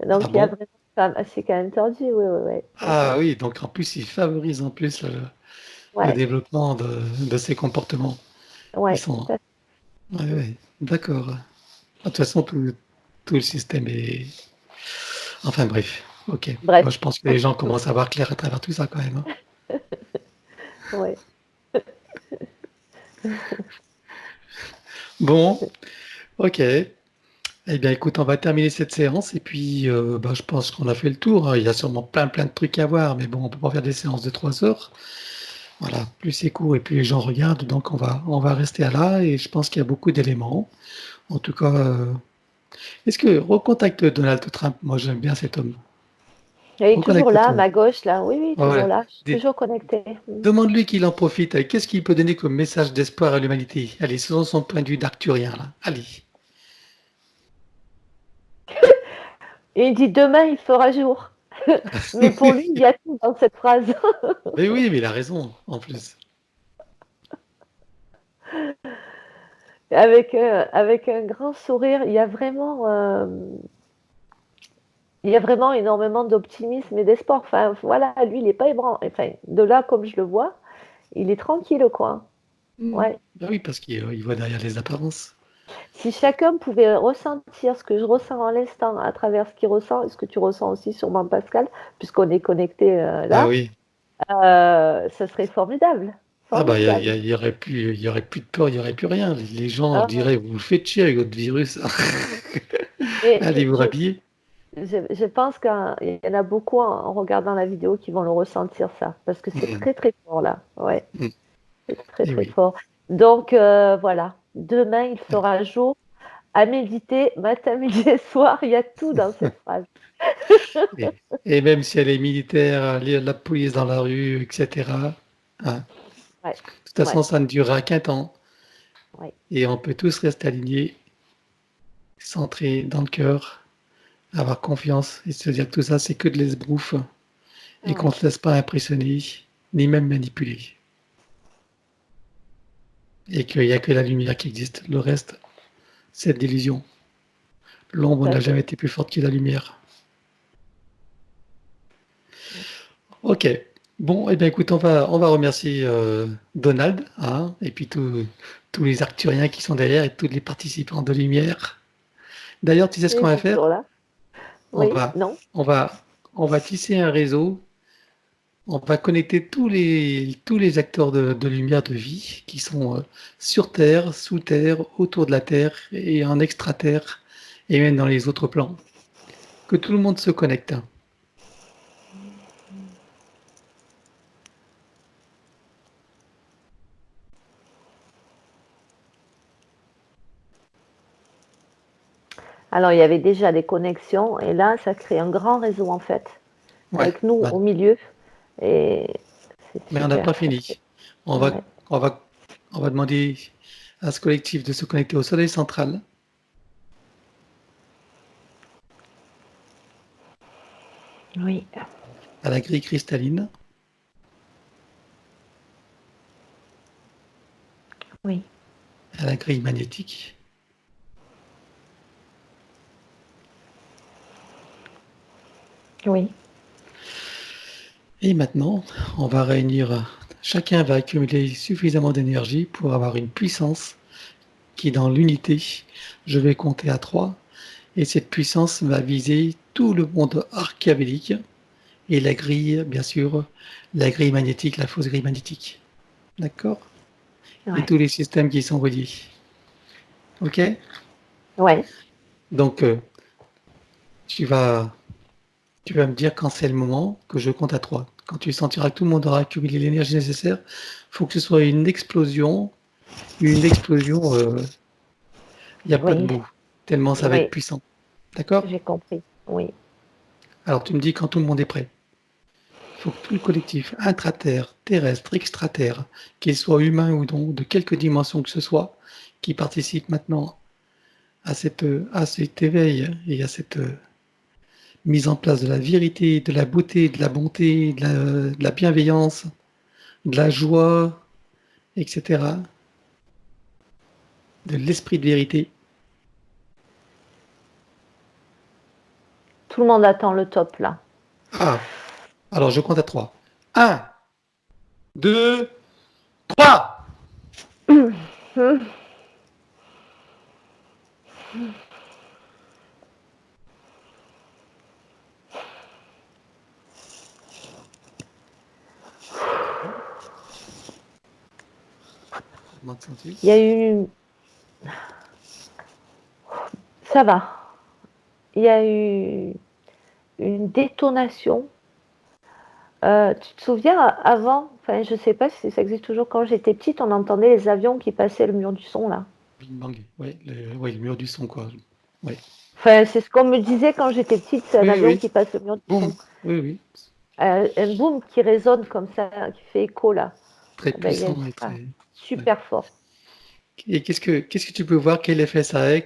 Ah Donc il y a bon? vraiment c'est quand même tordu, oui, oui, oui, oui, Ah oui. oui, donc en plus, il favorise en plus le Ouais, développement de ces comportements. Ils ouais, sont. tout à fait. Ouais, ouais, d'accord. De toute façon, tout le système est. Enfin bref, ok. Bref, Moi, je pense que les gens commencent à voir clair à travers tout ça quand même, hein. ouais. Bon, ok. Eh bien, écoute, on va terminer cette séance et puis bah, je pense qu'on a fait le tour, hein. Il y a sûrement plein de trucs à voir, mais bon, on peut pas faire des séances de 3 heures. Voilà, plus c'est court et plus les gens regardent, donc on va rester à là et je pense qu'il y a beaucoup d'éléments. En tout cas, est-ce que recontacte Donald Trump? Moi, j'aime bien cet homme. Il est toujours là, à Recontacte-toi. ma gauche, là. Oui, oui, toujours Ouais. là. Je suis Des- toujours connectée. Mm. Demande-lui qu'il en profite. Qu'est-ce qu'il peut donner comme message d'espoir à l'humanité? Allez, selon son point de vue d'arcturien, là. Allez. Et il dit demain, il fera jour. Mais pour lui, il y a tout dans cette phrase. Mais oui, mais il a raison, en plus. Avec un grand sourire, il y a vraiment énormément d'optimisme et d'espoir. Enfin, voilà, lui, il n'est pas ébranlé. Enfin, de là, comme je le vois, il est tranquille, quoi. Hmm. Ouais. Ben oui, parce qu'il voit derrière les apparences. Si chacun pouvait ressentir ce que je ressens à l'instant à travers ce qu'il ressent, et ce que tu ressens aussi sûrement, Pascal, puisqu'on est connecté Ah là, oui. ça serait formidable. Ah bah, Formidable. il y aurait plus de peur, il y aurait plus rien. Les gens Ah, diraient, vous vous faites chier avec votre virus. et Allez vous rhabiller. je pense qu'il y en a beaucoup en regardant la vidéo qui vont le ressentir ça, parce que c'est Hmm. très très fort là. Ouais, Hmm. c'est très Et très oui. fort. Donc voilà, demain il fera jour à méditer, matin, midi et soir, il y a tout dans cette phrase. Et même si elle est militaire, lire la police dans la rue, etc. Hein. Ouais, De toute ouais, façon, ça ne durera qu'un temps. ouais. Et on peut tous rester alignés, centrés dans le cœur, avoir confiance et se dire que tout ça, c'est que de l'esbrouffe et qu'on ne Ouais. se laisse pas impressionner, ni même manipuler. Et qu'il n'y a que la lumière qui existe. Le reste, c'est de l'illusion. Tout L'ombre à n'a fait. jamais été plus forte que la lumière. Ok. Bon, eh bien, écoute, on va remercier Donald, hein, et puis tous les Arcturiens qui sont derrière et tous les participants de Lumière. D'ailleurs, tu sais ce Il qu'on est va faire? toujours là. On Oui, va, non? on va, on va tisser un réseau. On va connecter tous les acteurs de lumière de vie qui sont sur Terre, sous Terre, autour de la Terre et en extraterre et même dans les autres plans. Que tout le monde se connecte. Alors, il y avait déjà des connexions et là, ça crée un grand réseau en fait, Ouais, avec nous ouais. au milieu et c'est Mais on n'a pas super. fini. On Ouais. va, on va, on va demander à ce collectif de se connecter au Soleil central, Oui, à la grille cristalline, oui, à la grille magnétique. oui. Et maintenant, on va réunir, chacun va accumuler suffisamment d'énergie pour avoir une puissance qui, dans l'unité, je vais compter à 3, et cette puissance va viser tout le monde archavélique et la grille, bien sûr, la grille magnétique, la fausse grille magnétique. D'accord? Et Ouais. tous les systèmes qui sont reliés. OK? Ouais. Donc, tu vas, tu vas me dire quand c'est le moment que je compte à 3. Quand tu sentiras que tout le monde aura accumulé l'énergie nécessaire, il faut que ce soit une explosion, il n'y a pas de Oui. mots, tellement ça va être Oui. puissant. D'accord? J'ai compris. Oui. Alors tu me dis quand tout le monde est prêt. Il faut que tout le collectif intraterre, terrestre, extraterre, qu'il soit humain ou non, de quelque dimension que ce soit, qui participe maintenant à cet éveil et à cette mise en place de la vérité, de la beauté, de la bonté, de la bienveillance, de la joie, etc. De l'esprit de vérité. Tout le monde attend le top là. Ah, alors je compte à 3. 1, 2, 3. Comment te sens-tu? Il y a eu... Ça va. Il y a eu une détonation. Tu te souviens, avant, enfin, je sais pas si ça existe toujours, quand j'étais petite, on entendait les avions qui passaient le mur du son, là. Bing bang. Ouais, le mur du son, quoi. Ouais. Enfin, c'est ce qu'on me disait quand j'étais petite, c'est un Oui, avion oui. qui passe le mur du Boum. son. Oui, oui. Un boom qui résonne comme ça, qui fait écho, là. Très Eh ben, il y a puissant et ça, très. Ouais. super fort. Et qu'est-ce que tu peux voir? Quel effet ça a?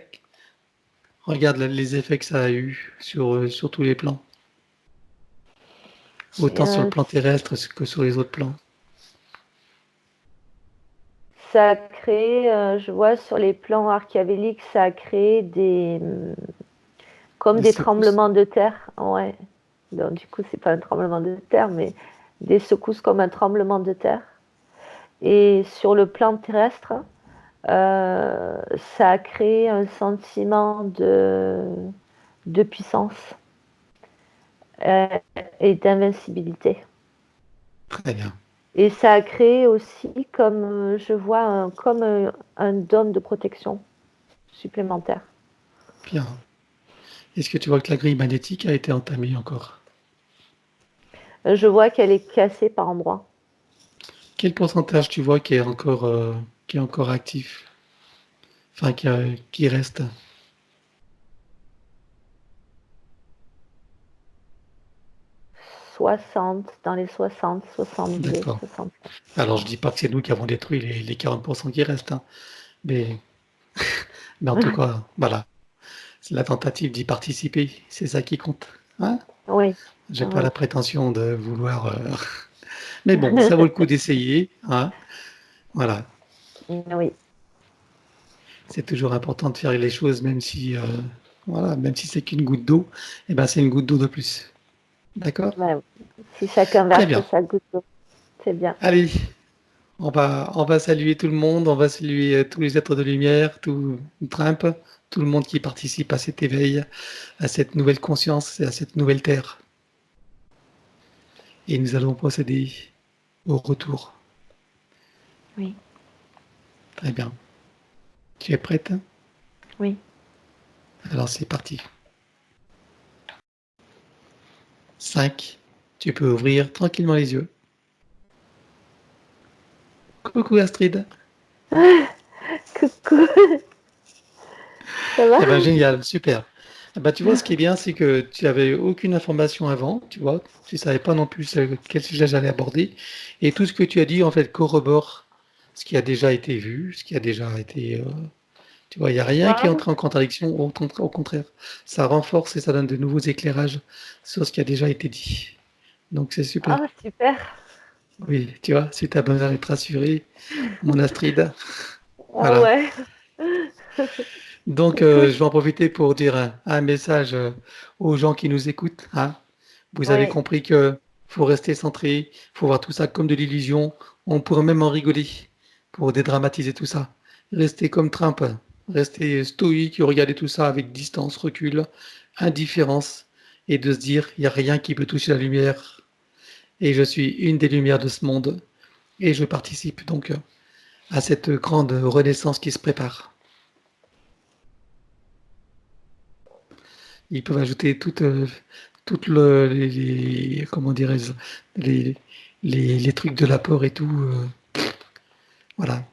Regarde les effets que ça a eu sur tous les plans. Autant sur le plan terrestre que sur les autres plans. Ça a créé, je vois sur les plans archéologiques, ça a créé comme Des des secousses. tremblements de terre. Ouais. Donc, du coup, c'est pas un tremblement de terre, mais des secousses comme un tremblement de terre. Et sur le plan terrestre, ça a créé un sentiment de puissance euh, et d'invincibilité. Très bien. Et ça a créé aussi, comme je vois, comme un dôme de protection supplémentaire. Bien. Est-ce que tu vois que la grille magnétique a été entamée encore? Je vois qu'elle est cassée par endroits. Quel pourcentage tu vois qui est encore actif? Enfin, qui reste? 60, dans les 60, 70, D'accord. 60. Alors, je dis pas que c'est nous qui avons détruit les 40% qui restent, hein, mais, mais en tout cas, voilà. C'est la tentative d'y participer, c'est ça qui compte. Hein? Oui, J'ai pas oui, la prétention de vouloir. Mais bon, ça vaut le coup d'essayer. Hein? Voilà. oui. C'est toujours important de faire les choses, même si, voilà, même si c'est qu'une goutte d'eau, eh ben, c'est une goutte d'eau de plus. D'accord? Ouais. Si chacun Très verse bien. sa goutte d'eau, c'est bien. Allez, on va saluer tout le monde, on va saluer tous les êtres de lumière, tout Trump, tout le monde qui participe à cet éveil, à cette nouvelle conscience et à cette nouvelle terre. Et nous allons procéder au retour. Oui, Très bien. Tu es prête? oui. Alors c'est parti. 5. Tu peux ouvrir tranquillement les yeux. Coucou Astrid. Coucou, ça va? Eh ben génial, super. Eh ben, tu vois, ce qui est bien, c'est que tu avais aucune information avant, tu vois, tu savais pas non plus quel sujet j'allais aborder, et tout ce que tu as dit en fait corrobore ce qui a déjà été vu, ce qui a déjà été, tu vois, il n'y a rien qui est Wow. entré en contradiction, au contraire, ça renforce et ça donne de nouveaux éclairages sur ce qui a déjà été dit. Donc c'est super. Ah, super. Oui, tu vois, si tu as besoin d'être rassuré, mon Astrid, Ah voilà. ouais. Donc, Écoute, je vais en profiter pour dire un message aux gens qui nous écoutent. Hein. Vous avez oui. compris que faut rester centré, faut voir tout ça comme de l'illusion. On pourrait même en rigoler pour dédramatiser tout ça. Restez comme Trump, restez stoïque, regardez tout ça avec distance, recul, indifférence, et de se dire, il n'y a rien qui peut toucher la lumière. Et je suis une des lumières de ce monde, et je participe donc à cette grande renaissance qui se prépare. Ils peuvent ajouter toutes comment dirais-je, les, les trucs de l'apport et tout. Voilà.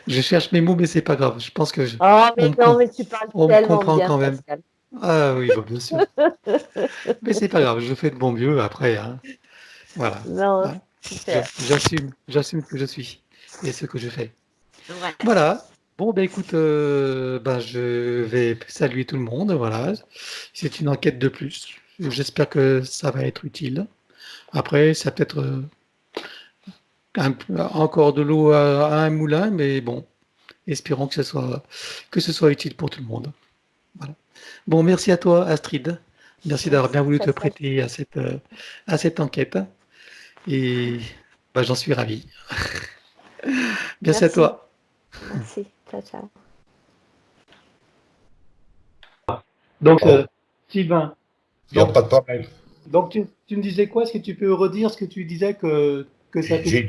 Je cherche mes mots, mais c'est pas grave. Je pense que Oh, on mais me, non, mais tu parles on me tellement comprend bien, quand même. Pascal. Ah oui, bah, bien sûr. Mais c'est pas grave, je fais de mon mieux après. Hein. Voilà. Non, Hein. super. J'assume ce que je suis et ce que je fais. Ouais. Voilà. Bon, ben écoute, ben, je vais saluer tout le monde. Voilà. C'est une enquête de plus. J'espère que ça va être utile. Après, ça peut-être Encore de l'eau à un moulin, mais bon, espérons que ce soit utile pour tout le monde. Voilà. Bon, merci à toi, Astrid. Merci d'avoir bien Merci, voulu te Pascal. prêter à cette enquête. Et bah, j'en suis ravi. Merci à Merci. toi. Merci. Ciao, ciao. Donc, Bon, Sylvain, il n'y a donc, pas de problème. donc tu me disais quoi? Est-ce que tu peux redire ce que tu disais que ça fait?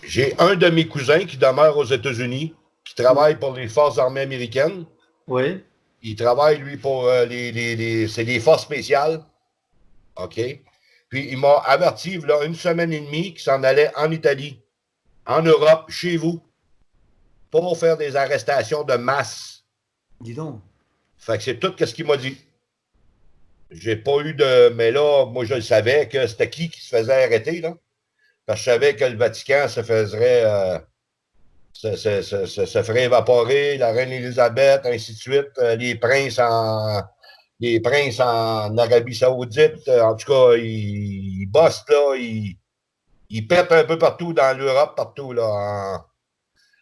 J'ai un de mes cousins qui demeure aux États-Unis, qui travaille pour les Forces armées américaines. Oui, Il travaille, lui, pour c'est des forces spéciales. OK? Puis il m'a averti, là, une semaine et demie, qu'il s'en allait en Italie, en Europe, chez vous, pour faire des arrestations de masse. dis donc. Fait que c'est tout ce qu'il m'a dit. J'ai pas eu de. Mais là, moi, je le savais que c'était qui se faisait arrêter, là. Parce que je savais que le Vatican se ferait évaporer, la reine Élisabeth, ainsi de suite, les princes en Arabie Saoudite, en tout cas, ils bossent là, ils pètent un peu partout dans l'Europe, partout là,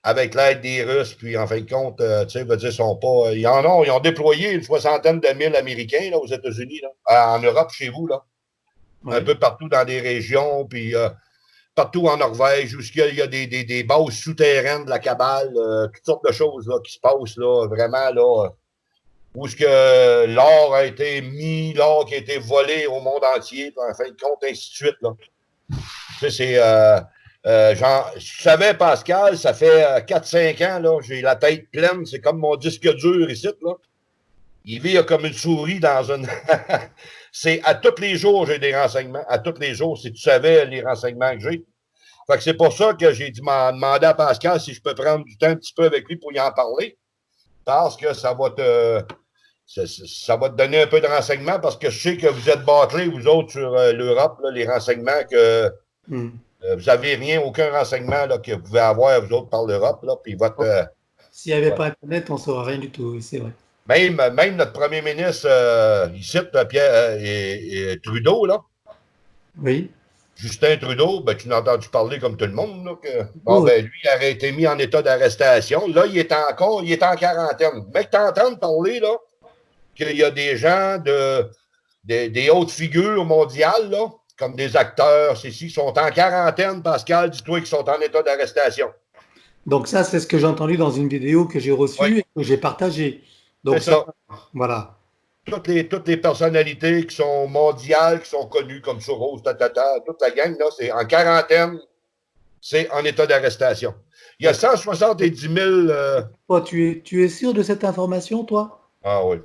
avec l'aide des Russes, puis en fin de compte, tu sais, veut dire, sont pas. Ils ont déployé une soixantaine de mille Américains là, aux États-Unis, là, en Europe, chez vous, là. Ouais. Un peu partout dans des régions, puis partout en Norvège, où il y a des bases souterraines de la cabale, toutes sortes de choses là, qui se passent là, vraiment là, où ce que l'or a été mis, l'or qui a été volé au monde entier, puis en fin de compte, ainsi de suite. Là. Tu sais, je savais, Pascal, ça fait 4-5 ans, là, j'ai la tête pleine, c'est comme mon disque dur ici, là. Il vit comme une souris dans une. C'est à tous les jours, j'ai des renseignements. À tous les jours, si tu savais les renseignements que j'ai. Fait que c'est pour ça que j'ai demandé à Pascal si je peux prendre du temps un petit peu avec lui pour y en parler. Parce que ça va te donner un peu de renseignements parce que je sais que vous êtes bâclés, vous autres, sur l'Europe, là, les renseignements que vous n'avez rien, aucun renseignement là, que vous pouvez avoir, vous autres, par l'Europe. Là, puis S'il n'y avait pas Internet, on ne saurait rien du tout, c'est vrai. même notre premier ministre, ici, Pierre et Trudeau, là, Oui. Justin Trudeau, ben, tu l'as entendu parler comme tout le monde. Là, bon, Oh, ben, lui, il aurait été mis en état d'arrestation. Là, il est en quarantaine. Mais tu entends parler là, qu'il y a des gens des hautes figures mondiales, là, comme des acteurs, qui sont en quarantaine, Pascal, dis-toi qu'ils sont en état d'arrestation. donc ça, c'est ce que j'ai entendu dans une vidéo que j'ai Oui, reçue et que j'ai partagée. c'est Donc ça, ça. voilà. Toutes les personnalités qui sont mondiales, qui sont connues comme Soros, toute la gang, là, c'est en quarantaine, c'est en état d'arrestation. Il y a 170 000. Toi, tu es sûr de cette information, toi? Ah oui.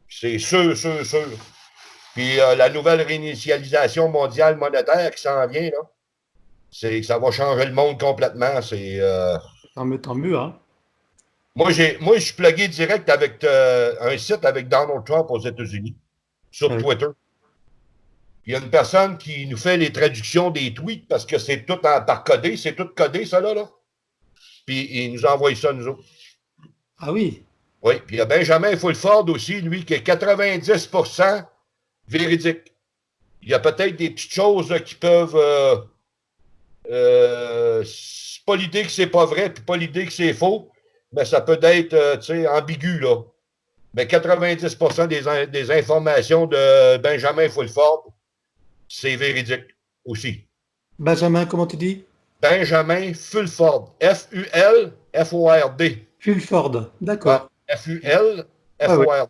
C'est sûr, sûr, sûr. Puis la nouvelle réinitialisation mondiale monétaire qui s'en vient, là, c'est que ça va changer le monde complètement. Tant mieux, hein? Moi, je suis plugué direct avec un site avec Donald Trump aux États-Unis, sur Oui. Twitter. Il y a une personne qui nous fait les traductions des tweets parce que c'est tout par codé, c'est tout codé, ça là. Puis il nous envoie ça, nous autres. Ah oui. Oui, puis il y a Benjamin Fulford aussi, lui, qui est 90% véridique. Il y a peut-être des petites choses là, qui peuvent. C'est pas l'idée que c'est pas vrai, puis pas l'idée que c'est faux, mais ça peut être ambigu, là. Mais 90% des informations de Benjamin Fulford, c'est véridique aussi. Benjamin, comment tu dis? Benjamin Fulford. Fulford. Fulford, Ouais. d'accord. Ah oui. Fulford.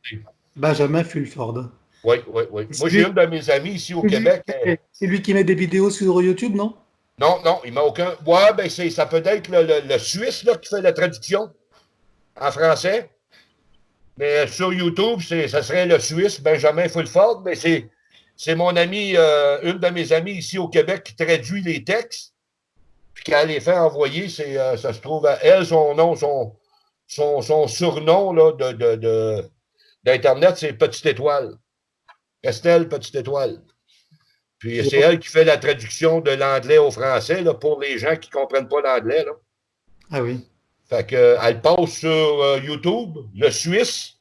Benjamin Fulford. Oui, oui, oui. Moi, j'ai une de mes amies ici au Québec. C'est lui qui met des vidéos sur YouTube, non? Non, non, il m'a aucun. Ouais, ben ça peut être le Suisse là, qui fait la traduction en français. Mais sur YouTube, ça serait le Suisse, Benjamin Fulford. Mais c'est mon ami, une de mes amies ici au Québec qui traduit les textes. Puis qu'elle les fait envoyer, ça se trouve à elle, son nom, son surnom là, d'Internet, c'est Petite Étoile. Estelle Petite Étoile. Puis c'est elle qui fait la traduction de l'anglais au français là, pour les gens qui ne comprennent pas l'anglais. Là. Ah oui. Fait que, elle passe sur YouTube, le Suisse,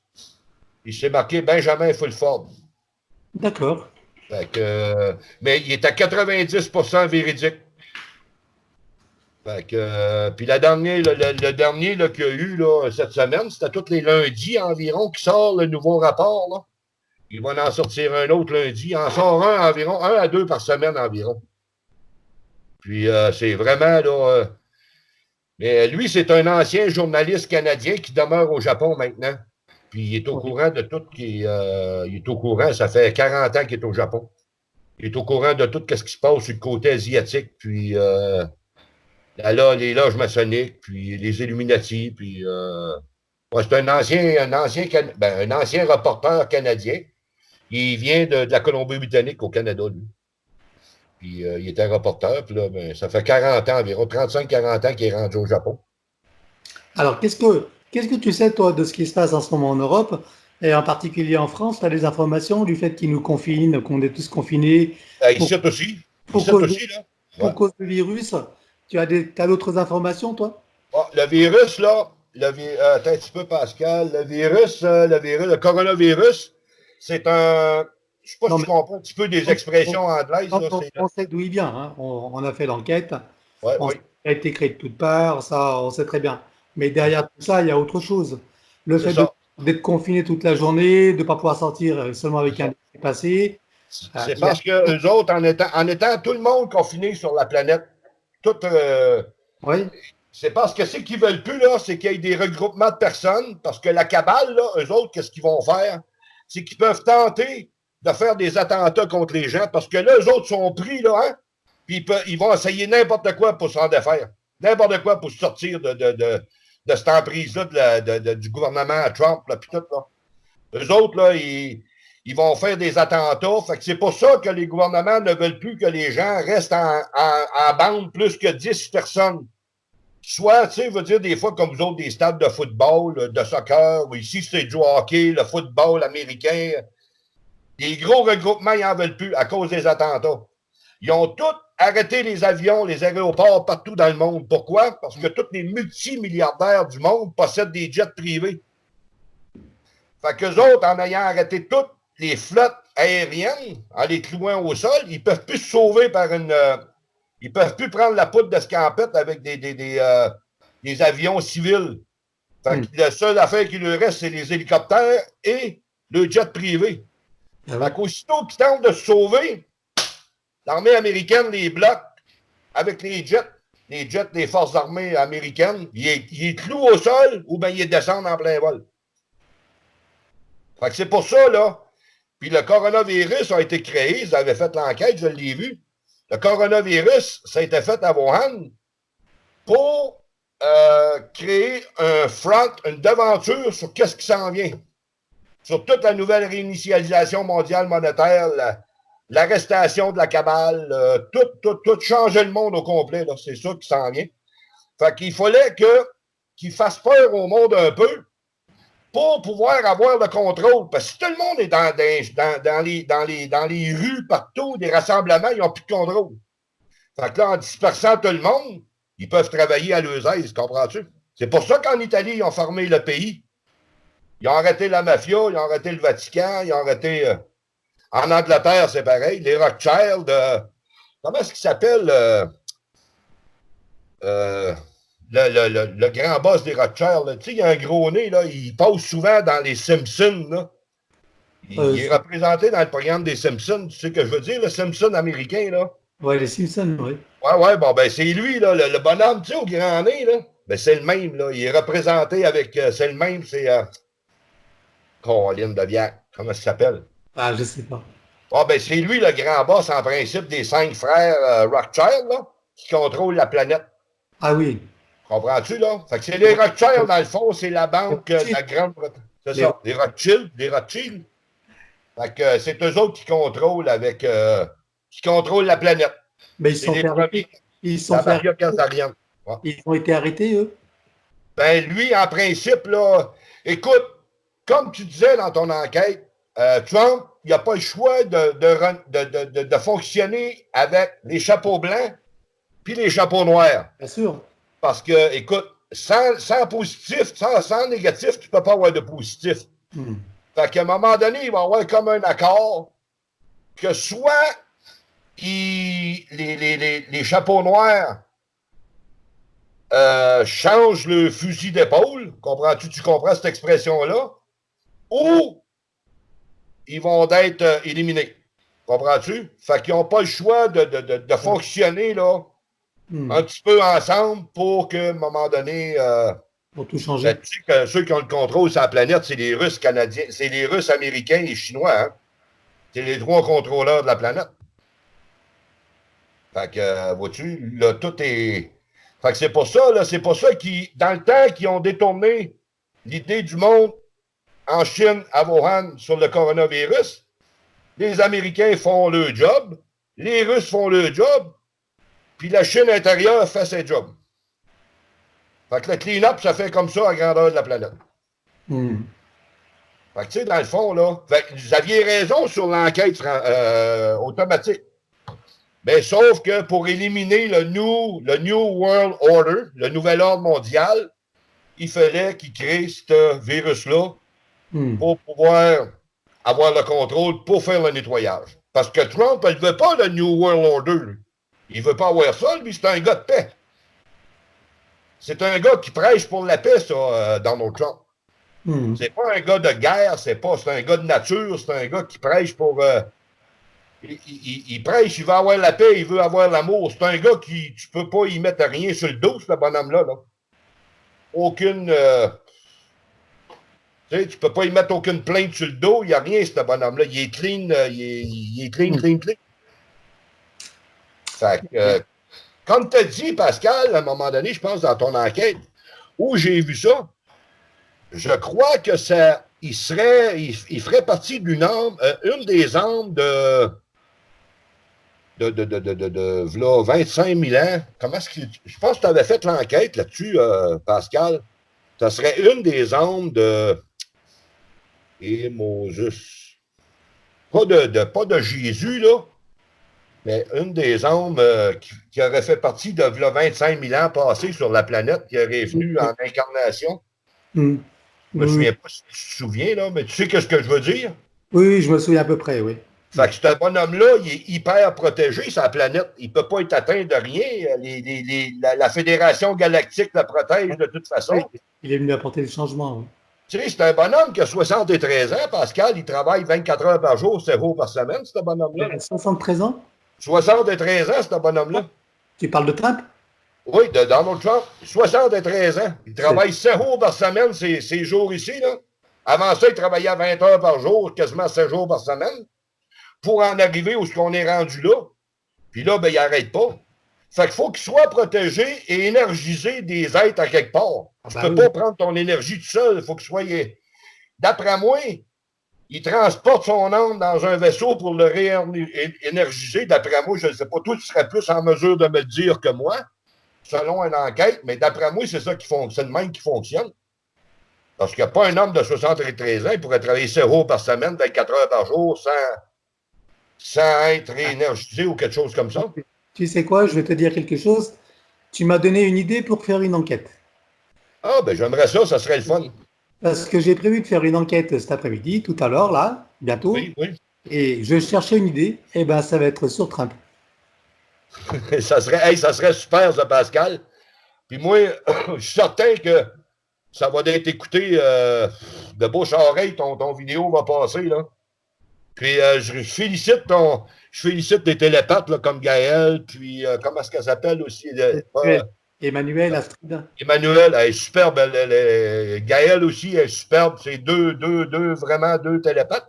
il s'est marqué Benjamin Fulford. D'accord. Fait que, mais il est à 90% véridique. Fait que, puis le dernier là, qu'il y a eu là, cette semaine, c'était tous les lundis environ qui sort le nouveau rapport. Là. Il va en sortir un autre lundi. Il en sort un environ, 1 à 2 par semaine environ. Puis c'est vraiment là. Mais lui, c'est un ancien journaliste canadien qui demeure au Japon maintenant. Puis il est au courant de tout. Il est au courant, ça fait 40 ans qu'il est au Japon. Il est au courant de tout ce qui se passe sur le côté asiatique. Puis là, les loges maçonniques, puis les Illuminati, puis ouais, c'est un ancien reporter canadien. Il vient de la Colombie-Britannique au Canada, lui. Puis il était reporter, puis là, ben, ça fait 40 ans environ, 35-40 ans qu'il est rendu au Japon. Alors, qu'est-ce que tu sais, toi, de ce qui se passe en ce moment en Europe, et en particulier en France? Tu as des informations du fait qu'ils nous confinent, qu'on est tous confinés Ici aussi. pour Ici cause, aussi, là. Ouais. pour cause du virus? T'as d'autres informations, toi? Ah, le virus, là, attends un petit peu, Pascal. Le coronavirus, c'est un. Je sais pas Non, si tu comprends un petit peu des expressions anglaises. Là, on sait d'où il vient, hein. On a fait l'enquête. ouais, On oui. sait qu'il a été créé de toutes parts, ça, on sait très bien. Mais derrière tout ça, il y a autre chose. Le C'est fait ça. d'être confiné toute la journée, de ne pas pouvoir sortir seulement avec un passé. C'est parce que eux autres, en étant tout le monde confiné sur la planète, tout, Oui, c'est parce que ce qu'ils veulent plus, là, c'est qu'il y ait des regroupements de personnes, parce que la cabale, là, eux autres, qu'est-ce qu'ils vont faire? C'est qu'ils peuvent tenter de faire des attentats contre les gens, parce que là, eux autres sont pris, là, hein? Puis ils vont essayer n'importe quoi pour s'en défaire. N'importe quoi pour sortir de cette emprise-là du gouvernement Trump, là, puis tout, là. Eux autres, là, ils vont faire des attentats. Fait que c'est pour ça que les gouvernements ne veulent plus que les gens restent en bande plus que 10 personnes. Soit, tu sais, veut dire des fois, comme vous autres, des stades de football, de soccer, ou ici, c'est du hockey, le football américain. Les gros regroupements, ils n'en veulent plus à cause des attentats. Ils ont tous arrêté les avions, les aéroports partout dans le monde. Pourquoi? Parce que tous les multimilliardaires du monde possèdent des jets privés. Fait qu'eux autres, en ayant arrêté toutes les flottes aériennes, en les clouant au sol, ils ne peuvent plus se sauver par une. Ils ne peuvent plus prendre la poudre d'escampette avec des avions civils. Fait que la seule affaire qui leur reste, c'est les hélicoptères et le jet privé. Fait qu'aussitôt qu'ils tentent de se sauver, l'armée américaine les bloque avec les jets des forces armées américaines. Ils les clouent au sol ou bien ils descendent en plein vol. Fait que c'est pour ça, là. Puis le coronavirus a été créé, ils avaient fait l'enquête, je l'ai vu. Le coronavirus, ça a été fait à Wuhan pour créer un front, une devanture sur qu'est-ce qui s'en vient. Sur toute la nouvelle réinitialisation mondiale monétaire, l'arrestation de la cabale, tout changer le monde au complet, là, c'est ça qui s'en vient. Fait qu'il fallait qu'il fasse peur au monde un peu pour pouvoir avoir le contrôle. Parce que si tout le monde est dans les rues, partout, des rassemblements, ils n'ont plus de contrôle. Fait que là, en dispersant tout le monde, ils peuvent travailler à leurs aises, comprends-tu? C'est pour ça qu'en Italie, ils ont fermé le pays. Ils ont arrêté la mafia, ils ont arrêté le Vatican, ils ont arrêté... en Angleterre, c'est pareil. Les Rothschild... comment est-ce qu'il s'appelle? Le grand boss des Rothschild, tu sais, il a un gros nez, là, il passe souvent dans les Simpsons, là. Il est représenté dans le programme des Simpsons, tu sais ce que je veux dire, le Simpson américain, là. Oui, les Simpsons, oui. Ouais, bon, ben c'est lui, là, le bonhomme, tu sais, au grand nez, là. Ben c'est le même, là, il est représenté avec, c'est le même, c'est, Colin de Viac, comment ça s'appelle? Ah, je sais pas. Ah, ben c'est lui, le grand boss, en principe, des 5 frères Rothschild, là, qui contrôlent la planète. Ah oui. Comprends-tu, là? Fait que c'est les Rothschild, dans le fond, c'est la banque de la Grande-Bretagne. C'est ça, les Rothschild. Fait que c'est eux autres qui contrôlent qui contrôlent la planète. Mais ils sont fait arrêter. Ils ont été arrêtés, eux? Ben, lui, en principe, là, écoute, comme tu disais dans ton enquête, Trump, il n'a pas le choix de fonctionner avec les chapeaux blancs puis les chapeaux noirs. Bien sûr. Parce que, écoute, sans positif, sans négatif, tu ne peux pas avoir de positif. Fait qu'à un moment donné, il va y avoir comme un accord que soit les chapeaux noirs changent le fusil d'épaule, comprends-tu? Tu comprends cette expression-là? Ou ils vont être éliminés. Comprends-tu? Fait qu'ils n'ont pas le choix de fonctionner là, un petit peu ensemble pour qu'à un moment donné, pour tout changer. tu sais que ceux qui ont le contrôle sur la planète, c'est les Russes canadiens, c'est les Russes américains et Chinois. Hein? C'est les trois contrôleurs de la planète. Fait que, vois-tu, là, tout est. Fait que c'est pour ça, là, c'est pour ça qu'ils, dans le temps, qu'ils ont détourné l'idée du monde en Chine, à Wuhan, sur le coronavirus. Les Américains font le job, les Russes font le job, puis la Chine intérieure fait ses jobs. Fait que le clean-up, ça fait comme ça à grandeur de la planète. Fait que, tu sais, dans le fond, là, vous aviez raison sur l'enquête automatique. Mais sauf que pour éliminer le New World Order, le nouvel ordre mondial, il fallait qu'ils créent ce virus-là pour pouvoir avoir le contrôle pour faire le nettoyage. Parce que Trump, il ne veut pas le New World Order. Lui. Il ne veut pas avoir ça, lui, c'est un gars de paix. C'est un gars qui prêche pour la paix, ça, Donald Trump. C'est pas un gars de guerre, c'est un gars de nature, c'est un gars qui prêche pour... il prêche, il veut avoir la paix, il veut avoir l'amour. C'est un gars qui, tu peux pas y mettre rien sur le dos, ce bonhomme-là. Là. Aucune... tu sais, tu peux pas y mettre aucune plainte sur le dos, il n'y a rien, ce bonhomme-là. Il est clean, il est clean. Fait que, comme tu as dit, Pascal, à un moment donné, je pense, dans ton enquête, où j'ai vu ça, je crois que ça, il ferait partie d'une des armes de 25 000 ans. Comment est-ce que, je pense que tu avais fait l'enquête là-dessus, Pascal. Ça serait une des armes de Moses. Pas de Jésus, là, mais une des âmes qui aurait fait partie de 25 000 ans passés sur la planète, qui aurait venu en incarnation. Je me souviens pas si tu te souviens, là, mais tu sais ce que je veux dire? Oui, je me souviens à peu près, oui. Fait que ce bonhomme-là, il est hyper protégé, sa planète. Il ne peut pas être atteint de rien. La Fédération galactique le protège de toute façon. Il est venu apporter le changement. Oui. Tu sais, c'est un bonhomme qui a 73 ans, Pascal. Il travaille 24 heures par jour, 7 jours par semaine, ce bonhomme-là. Il a 73 ans? 73 ans, ce bonhomme-là. Tu parles de Trump? Oui, de Donald Trump. 73 ans. Il travaille 7 jours par semaine, ces jours ici, là. Avant ça, il travaillait 20 heures par jour, quasiment 7 jours par semaine, pour en arriver où on est rendu là. Puis là, ben, il n'arrête pas. Fait qu'il faut qu'il soit protégé et énergisé des êtres à quelque part. Tu ne peux pas prendre ton énergie tout seul. Il faut qu'il soit... D'après moi, il transporte son âme dans un vaisseau pour le réénergiser. D'après moi, je ne sais pas, toi, tu serais plus en mesure de me le dire que moi, selon une enquête, mais d'après moi, c'est ça qui fonctionne, même qui fonctionne. Parce qu'il n'y a pas un homme de 73 ans qui pourrait travailler 7 jours par semaine, 24 heures par jour, sans être réénergisé ou quelque chose comme ça. Tu sais quoi, je vais te dire quelque chose. Tu m'as donné une idée pour faire une enquête. Ah, ben j'aimerais ça, ça serait le fun. Parce que j'ai prévu de faire une enquête cet après-midi, tout à l'heure, là, bientôt. Oui, oui. Et je cherchais une idée, et ben ça va être sur Trump. ça serait super, ça, Pascal. Puis moi, je suis certain que ça va être écouté de bouche à oreille, ton vidéo va passer, là. Puis je félicite des télépathes là, comme Gaël, puis comment est-ce qu'elle s'appelle aussi? Emmanuel Astrid. Emmanuel, elle est superbe. Gaël aussi est superbe. C'est vraiment deux télépathes.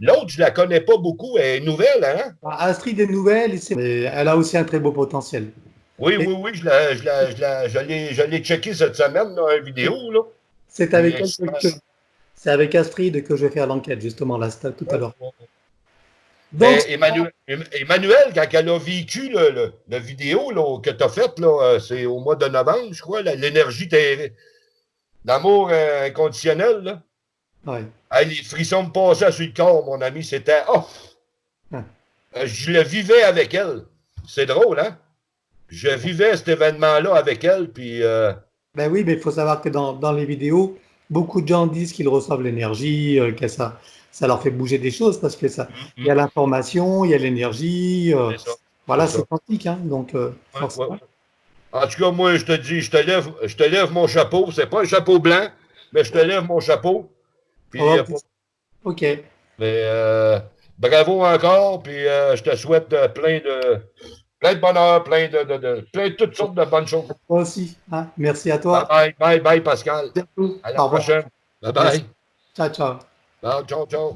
L'autre, je ne la connais pas beaucoup. Elle est nouvelle, hein? Astrid est nouvelle, et elle a aussi un très beau potentiel. Oui, je l'ai checké cette semaine, là, une vidéo. Là. C'est avec Astrid que je vais faire l'enquête, justement, là, tout à l'heure. Donc, Emmanuel, quand elle a vécu le vidéo là, que tu as faite, c'est au mois de novembre, je crois, l'énergie d'amour inconditionnel. Là. Ouais. Les frissons me passaient sur le corps, mon ami. C'était... Oh! Je le vivais avec elle. C'est drôle, hein? Je vivais cet événement-là avec elle, puis... Ben oui, mais il faut savoir que dans les vidéos, beaucoup de gens disent qu'ils reçoivent l'énergie, que ça leur fait bouger des choses parce que ça, il y a l'information, il y a l'énergie. C'est ça. Voilà, C'est c'est ça. quantique, hein, donc Ouais, forcément. ouais. En tout cas, moi, je te dis, je te lève mon chapeau. C'est pas un chapeau blanc, mais je te lève mon chapeau. Puis, Oh, ok, mais, bravo encore. Puis, je te souhaite plein de bonheur, plein de toutes sortes de bonnes choses. toi aussi, hein. Merci à Bye toi. bye, bye bye, Pascal. À bientôt. À la Au revoir. prochaine. Bye Merci. bye. Ciao, ciao. Ciao, ciao, ciao.